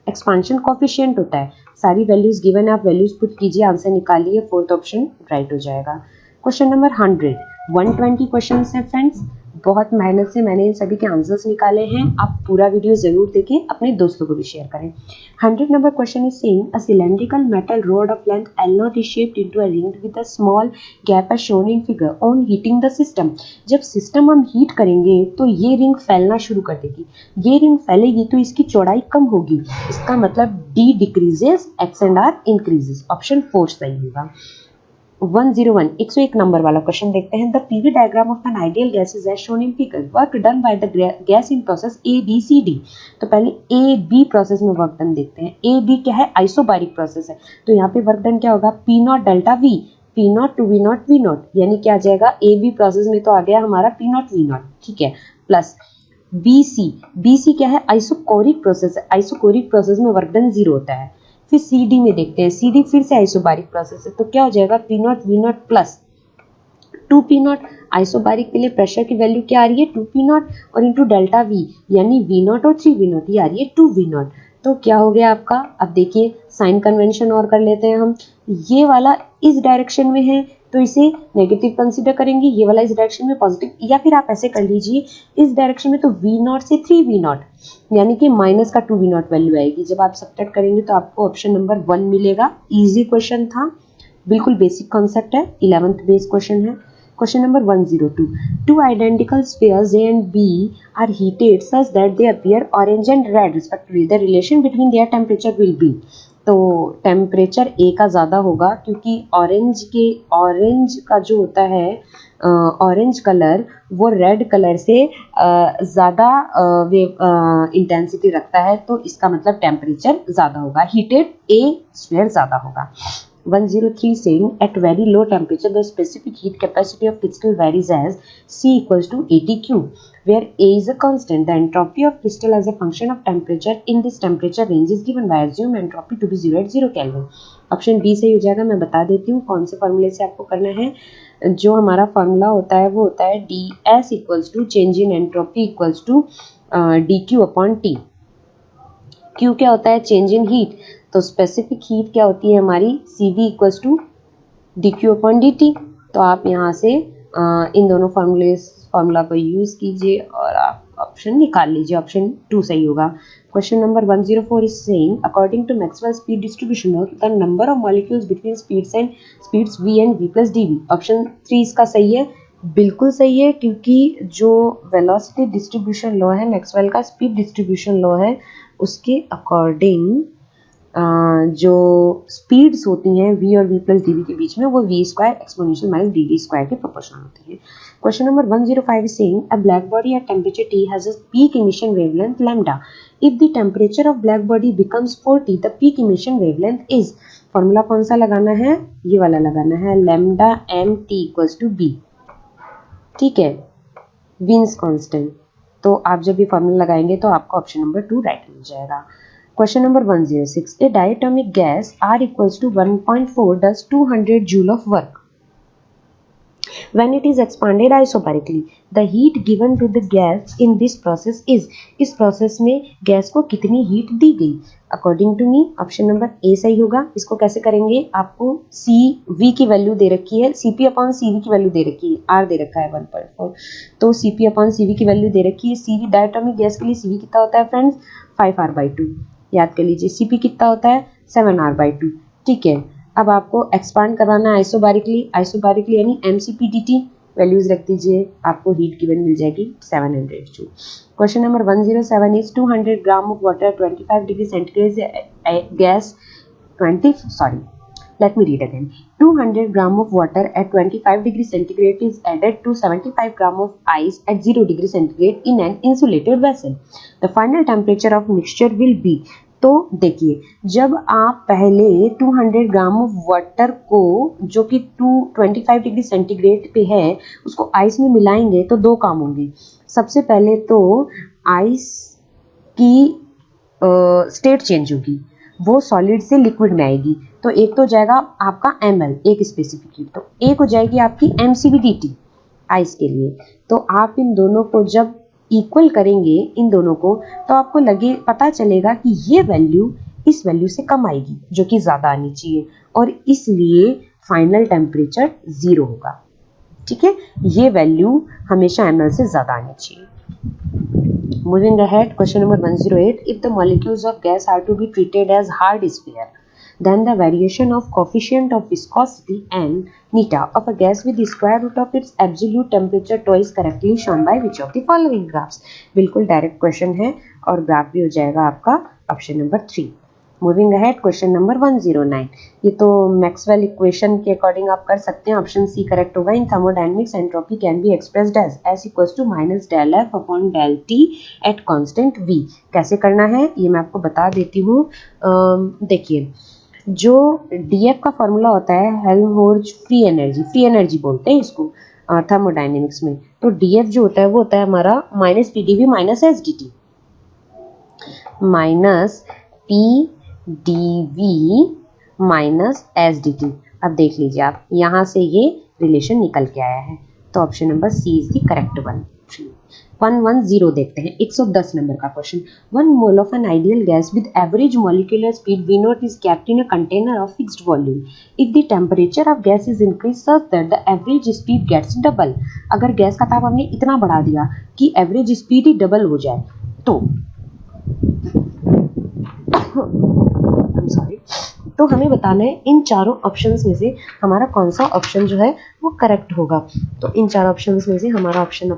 एक्सपांशन कोफिशिएंट होता है. सारी वैल्यूज गिवन है, आप वैल्यूज पुट कीजिए, आंसर निकालिए, फोर्थ ऑप्शन राइट हो जाएगा. Question number 100. 120 क्वेश्चन है फ्रेंड्स. बहुत मेहनत से मैंने इन सभी के आंसर्स निकाले हैं. आप पूरा वीडियो जरूर देखें, अपने दोस्तों को भी शेयर करें. 100 number question is saying a cylindrical metal rod of length L0 is shaped into a ring with a small gap as shown in figure. On heating the system, जब सिस्टम हम heat करेंगे तो ये ring फैलना शुरू कर देगी. ये रिंग फैलेगी तो इसकी चौड़ाई कम होगी. इसका मतलब D decreases, X and R increases. Option 4 सही होगा. 101 101 नंबर वाला क्वेश्चन देखते हैं. The PV diagram of an ideal gas is as shown in figure. Work done by the gas in process A B C D. तो पहले A B process में work done देखते हैं. ए बी क्या है? Isobaric process है. तो यहाँ पे वर्क डन क्या होगा? P not delta V, P not two V not V not, यानी क्या आ जाएगा? ए बी प्रोसेस में तो आ गया हमारा पी नॉट वी नॉट, ठीक है, प्लस बी सी क्या है? आइसोकोरिक प्रोसेस है. आइसोकोरिक प्रोसेस में वर्क डन 0 होता है. फिर सी डी में देखते हैं. सी डी फिर से आइसोबारिक प्रोसेस है, तो क्या हो जाएगा? P not V not plus 2 P not. Isobaric के लिए प्रेशर की वैल्यू क्या आ रही है? 2 पी नॉट और इंटू डेल्टा वी, यानी वी नॉट और 3 वी नॉट, ये आ रही है 2 वी नॉट. तो क्या हो गया आपका? अब देखिए साइन कन्वेंशन और कर लेते हैं हम. ये वाला इस डायरेक्शन में है तो इसे नेगेटिव कंसीडर करेंगे, ये वाला इस डायरेक्शन में पॉजिटिव, या फिर आप ऐसे कर लीजिए इस डायरेक्शन में तो वी नॉट से 3 वी नॉट, यानी कि माइनस का 2 वी नॉट वैल्यू आएगी. जब आप सब्ट्रैक्ट करेंगे तो आपको ऑप्शन नंबर 1 मिलेगा. इजी क्वेश्चन था, बिल्कुल बेसिक कॉन्सेप्ट है, 11th बेस क्वेश्चन है. Question number 102. Two identical spheres A and B are heated such that they appear orange and red respectively. The relation between their temperature will be. तो temperature ए का ज़्यादा होगा क्योंकि orange का जो होता है ऑरेंज कलर वो रेड कलर से ज़्यादा इंटेंसिटी रखता है, तो इसका मतलब टेम्परेचर ज़्यादा होगा. हीटेड ए स्फीयर ज़्यादा होगा. 103 saying at very low temperature the specific heat capacity of crystal varies as C equals to 80 Q, where A is a constant. The entropy of crystal as a function of temperature in this temperature range is given by. Assume entropy to be 0 at 0 Kelvin. Option B सही हो जाएगा. मैं बता देती हूँ कौन से फॉर्मूले से आपको करना है. जो हमारा फॉर्मूला होता है वो होता है ds equals to change in entropy equals to dq upon T. Q क्या होता है? Change in heat. तो स्पेसिफिक हीट क्या होती है हमारी? CV equals to dq upon dt. तो आप यहाँ से इन दोनों फॉर्मूला को यूज कीजिए और आप ऑप्शन निकाल लीजिए. ऑप्शन 2 सही होगा. Question number 104 is saying according to Maxwell speed distribution the number of molecules between speeds v and v plus dv. Option 3 इसका सही है, बिल्कुल सही है, क्योंकि जो वेलोसिटी डिस्ट्रीब्यूशन लॉ है मैक्सवेल का, स्पीड डिस्ट्रीब्यूशन लॉ है, उसके अकॉर्डिंग जो स्पीड्स होती हैं v और v प्लस dv के बीच में वो v square exponential minus dd square के प्रोपोर्शनल होती है. Question number 105 is saying a black body at temperature T has a peak emission wavelength lambda. If the temperature of black body becomes 40, the peak emission wavelength is. Formula कौन सा लगाना है? ये वाला लगाना है, lambda mt equals to b. ठीक है, विन्स कांस्टेंट. तो आप जब ये फॉर्मूला लगाएंगे तो आपको ऑप्शन नंबर 2 राइट मिल जाएगा. Question number 106. A diatomic gas R equals to 1.4 does 200 joule of work. When it is expanded isobarically, the heat given to the gas in this process is. इस process में gas को कितनी heat दी गई? According to me option number A सही होगा. इसको कैसे करेंगे? आपको CV की वैल्यू दे रखी है, CP अपॉन CV की वैल्यू दे रखी है, R दे रखा है 1.4, तो CP अपॉन CV की वैल्यू दे रखी है. CV डायटोमिक गैस के लिए CV कितना होता है फ्रेंड्स? 5R/2. याद कर लीजिए. CP कितना होता है? 7R/2. ठीक है, अब आपको एक्सपांड करवाना है आइसोबारिकली यानी MCP/dt. वैल्यूज रख दीजिए, आपको हीट गिवन मिल जाएगी 700 joule. Question number 107 is 200 gram of water 25 degree centigrade gas 20 sorry let me read again 200 gram of water at 25 degree centigrade is added to 75 gram of ice at 0 degree centigrade in an insulated vessel. The final temperature of mixture will be। तो देखिए, जब आप पहले 200 gram of water को जो कि 225 degree centigrade पे है उसको आइस में मिलाएंगे तो दो काम होंगे। सबसे पहले तो आइस की स्टेट चेंज होगी, वो सॉलिड से लिक्विड में आएगी। तो एक तो जाएगा आपका ml, एक स्पेसिफिक हीट, तो एक हो जाएगी आपकी mcv/dt आइस के लिए। तो आप इन दोनों को जब इक्वल करेंगे इन दोनों को, तो आपको पता चलेगा कि ये वैल्यू इस वैल्यू से कम आएगी जो कि ज्यादा आनी चाहिए, और इसलिए फाइनल टेम्परेचर 0 होगा। ठीक है, ये वैल्यू हमेशा ml से ज्यादा आनी चाहिए। Moving ahead, question number 108. If the molecules of gas are to be treated as hard sphere, then the variation of coefficient of viscosity and neta of a gas with the square root of its absolute temperature twice correctly shown by which of the following graphs? बिल्कुल direct question है और graph भी हो जाएगा आपका option number 3। Moving ahead, question number 109। ये तो Maxwell equation के अकॉर्डिंग आप कर सकते हैं, ऑप्शन सी करेक्ट होगा। In thermodynamics entropy can be expressed as S equals to minus del F upon del T at constant V। कैसे करना है ये मैं आपको बता देती हूँ। देखिए, जो DF का फॉर्मूला होता है हेल्महोल्ट्ज फ्री एनर्जी बोलते हैं इसको थर्मोडायनेमिक्स में। तो DF जो होता है वो होता है हमारा minus PdV minus SdT, minus PdV minus SdT। अब देख लीजिए आप, यहाँ से ये रिलेशन निकल के आया है, तो option number C is the correct one. 110 देखते हैं, 110 नंबर का क्वेश्चन। 1 mole of an ideal gas with average molecular speed V0 is kept in a container of fixed volume. If the temperature of gas is increased such that the average speed gets double, अगर gas का ताप हमने इतना बढ़ा दिया कि average speed ही double हो जाए, तो हमें बताना है इन चारों ऑप्शंस में से हमारा कौन सा ऑप्शन जो है वो करेक्ट होगा। तो इन चार ऑप्शंस में से हमारा ऑप्शन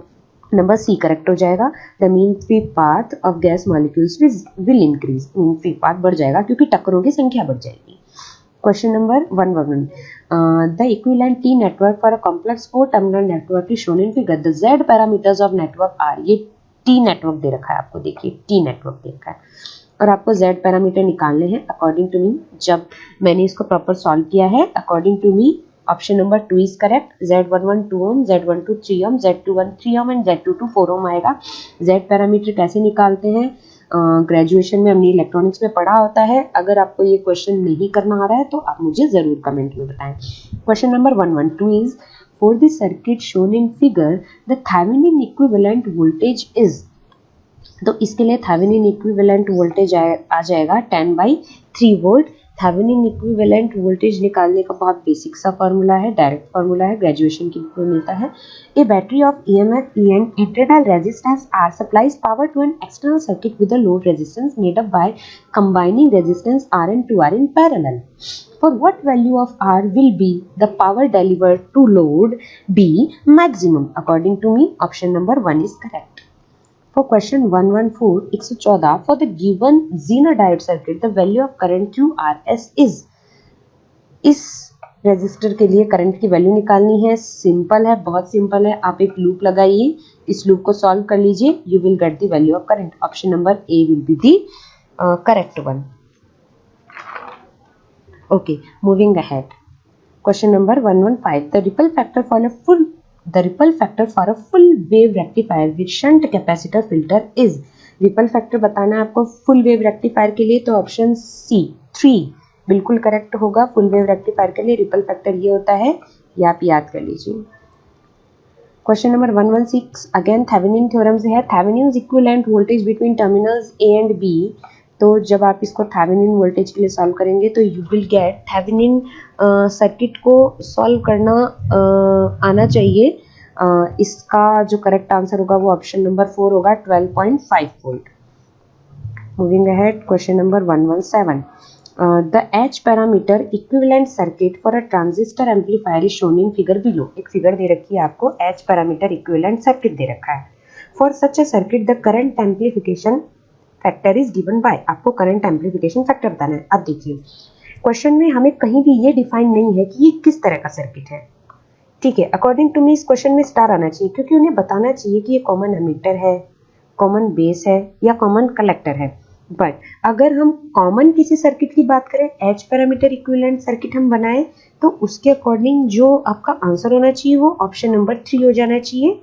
नंबर सी करेक्ट हो जाएगा। The mean free path of gas molecules will increase. Mean free path बढ़ जाएगा क्योंकि टक्करों की संख्या बढ़ जाएगी। Question number 111। The equivalent T network for a complex 4 terminal network is shown in figure. The Z parameters of network are. ये T network दे रखा है आपको, देखिए टी नेटवर्क दे रखा है और आपको z पैरामीटर निकालने हैं अकॉर्डिंग टू मी। जब मैंने इसको प्रॉपर सॉल्व किया है according to me option number 2 is correct. Z11 2 ohm, Z12 3 ohm, Z21 3 ohm and Z22 4 ohm आएगा। z पैरामीटर कैसे निकालते हैं ग्रेजुएशन में हमने इलेक्ट्रॉनिक्स में पढ़ा होता है। अगर आपको ये क्वेश्चन नहीं करना आ रहा है तो आप मुझे जरूर कमेंट में बताएं। Question number 112 is for the circuit shown in figure the Thevenin equivalent voltage is. तो इसके लिए थेवेनिन इक्विवेलेंट वोल्टेज आ जाएगा 10/3 वोल्ट। थेवेनिन इक्विवेलेंट वोल्टेज निकालने का बहुत बेसिक सा फॉर्मूला है, डायरेक्ट फॉर्मूला है, ग्रेजुएशन की बुक में मिलता है। A battery of EMF E and internal resistance R supplies power to an external circuit with a load resistance made up by combining resistance R and 2R in parallel. For what value of R will be the power delivered to load be maximum? According to me, option number 1 is correct. For question 114, 114, for the given Zener diode circuit, the value of current through RS is। इस resistor के लिए current की value निकालनी है। Simple है, बहुत simple है। आप एक लूप लगाइए, इस लूप को सॉल्व कर लीजिए, you will get the value of current. Option number A will be the correct one. Okay, moving ahead, question number 115, the ripple factor for a full wave rectifier with shunt capacitor filter is। Ripple factor बताना है आपको full wave rectifier के लिए, तो option C 3 बिल्कुल correct होगा। Full wave rectifier के लिए रिपल फैक्टर ये होता है, ये आप याद कर लीजिए। Question number 116 again Thevenin theorem से है। Thevenin's equivalent voltage between terminals A and B. तो जब आप इसको थेवेनिन वोल्टेज के लिए सॉल्व करेंगे तो you will gate Thevenin circuit को सॉल्व करना आना चाहिए। इसका जो करेक्ट आंसर होगा वो ऑप्शन नंबर 4 होगा, 12.5 volt. Moving ahead, question number 117, the H parameter equivalent circuit for a transistor amplifier is shown in figure below. एक फिगर दे रखी है आपको, एच पैरामीटर इक्विवेलेंट सर्किट दे रखा है। For such a circuit the current amplification factor is given bye, आपको current amplification factor बताना है। अब देखिए क्वेश्चन में हमें कहीं भी ये डिफाइन नहीं है कि ये किस तरह का सर्किट है, ठीक है। अकॉर्डिंग टू मी इस क्वेश्चन में स्टार आना चाहिए, क्योंकि उन्हें बताना चाहिए कि ये कॉमन एमीटर है, कॉमन बेस है या कॉमन कलेक्टर है। बट अगर हम कॉमन किसी सर्किट की बात करें, एच पैरामीटर इक्विवेलेंट सर्किट हम बनाए, तो उसके अकॉर्डिंग जो आपका आंसर होना चाहिए वो ऑप्शन नंबर 3 हो जाना चाहिए।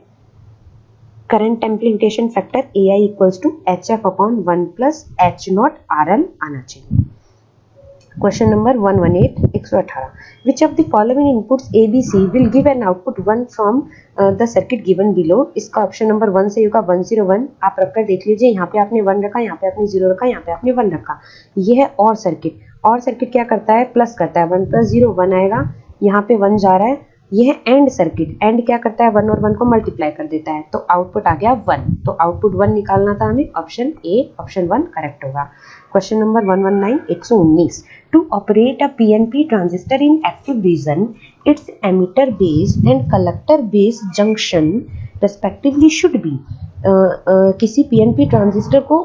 Current amplification factor AI equals to HF/1 plus H0 RL आना चाहिए। Question number 118 118 which of the following inputs ABC will give an output 1 from the circuit given below. इसका ऑप्शन नंबर 1 से होगा 101। आप रखकर देख लीजिए, यहाँ पे आपने 1 रखा, यहाँ पे आपने 0 रखा, यहाँ पे आपने 1 रखा। यह है और सर्किट, और सर्किट क्या करता है, प्लस करता है, 1 + 0 1 आएगा, यहाँ पे 1 जा रहा है। यह है एंड सर्किट, एंड क्या करता है, 1 और 1 को मल्टीप्लाई कर देता है, तो आउटपुट आ गया 1। तो आउटपुट 1 निकालना था हमें, ऑप्शन ए, ऑप्शन 1 करेक्ट होगा। Question number 119 119 to operate a PNP transistor in active region its emitter base and collector base junction respectively should be. किसी PNP ट्रांजिस्टर को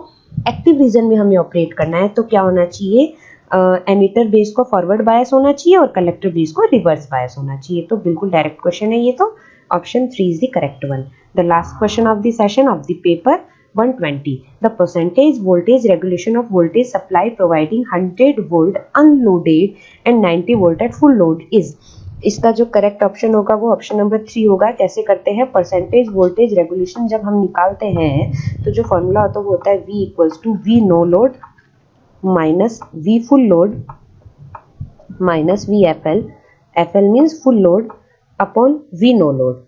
एक्टिव रीजन में हमें ऑपरेट करना है, तो क्या होना चाहिए, एमिटर बेस को फॉरवर्ड बायस होना चाहिए और कलेक्टर बेस को रिवर्स बायस होना चाहिए। तो बिल्कुल डायरेक्ट क्वेश्चन है ये, तो option 3 is the correct one. The last question of the session of the paper 120 the percentage voltage regulation of voltage supply providing 100 volt unloaded and 90 volt at full load is. इसका जो correct option होगा वो option number 3 होगा। कैसे करते हैं, percentage voltage regulation जब हम निकालते हैं तो जो फॉर्मूला होता है वो होता है V equals to V no load minus V full load minus V FL, FL means full load upon V no load.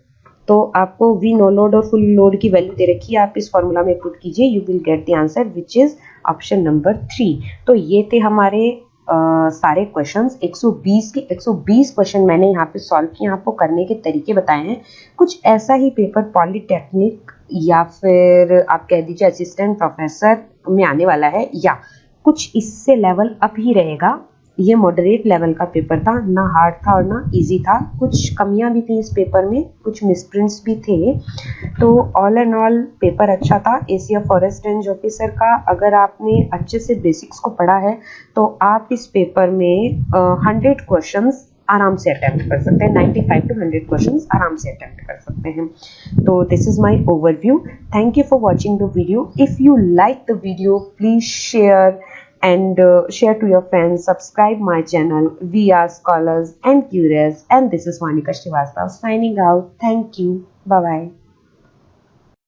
तो आपको V नो लोड और फुल लोड की वैल्यू दे रखी है, आप इस फॉर्मूला में पुट कीजिए, you will get the answer which is option number 3। तो ये थे हमारे सारे क्वेश्चंस। 120 के 120 क्वेश्चन मैंने यहाँ पे सॉल्व किए, आपको करने के तरीके बताए हैं। कुछ ऐसा ही पेपर पॉलिटेक्निक या फिर आप कह दीजिए असिस्टेंट प्रोफेसर में आने वाला है, या कुछ इससे लेवल अप ही रहेगा। ये मॉडरेट लेवल का पेपर था, ना हार्ड था और ना इजी था। कुछ कमियां भी थी इस पेपर में, कुछ मिसप्रिंट्स भी थे। तो ऑल एंड ऑल पेपर अच्छा था। ACF फॉरेस्ट रेंज ऑफिसर का अगर आपने अच्छे से बेसिक्स को पढ़ा है तो आप इस पेपर में 100 क्वेश्चंस आराम से अटेम्प्ट कर सकते हैं। 95 to 100 क्वेश्चंस आराम से अटेम्प्ट कर सकते हैं। तो this is my overview. Thank you for watching the video. If you like the video please share and share to your friends. Subscribe my channel. We are scholars and curious, and this is Monica Srivastava signing out. Thank you. Bye bye.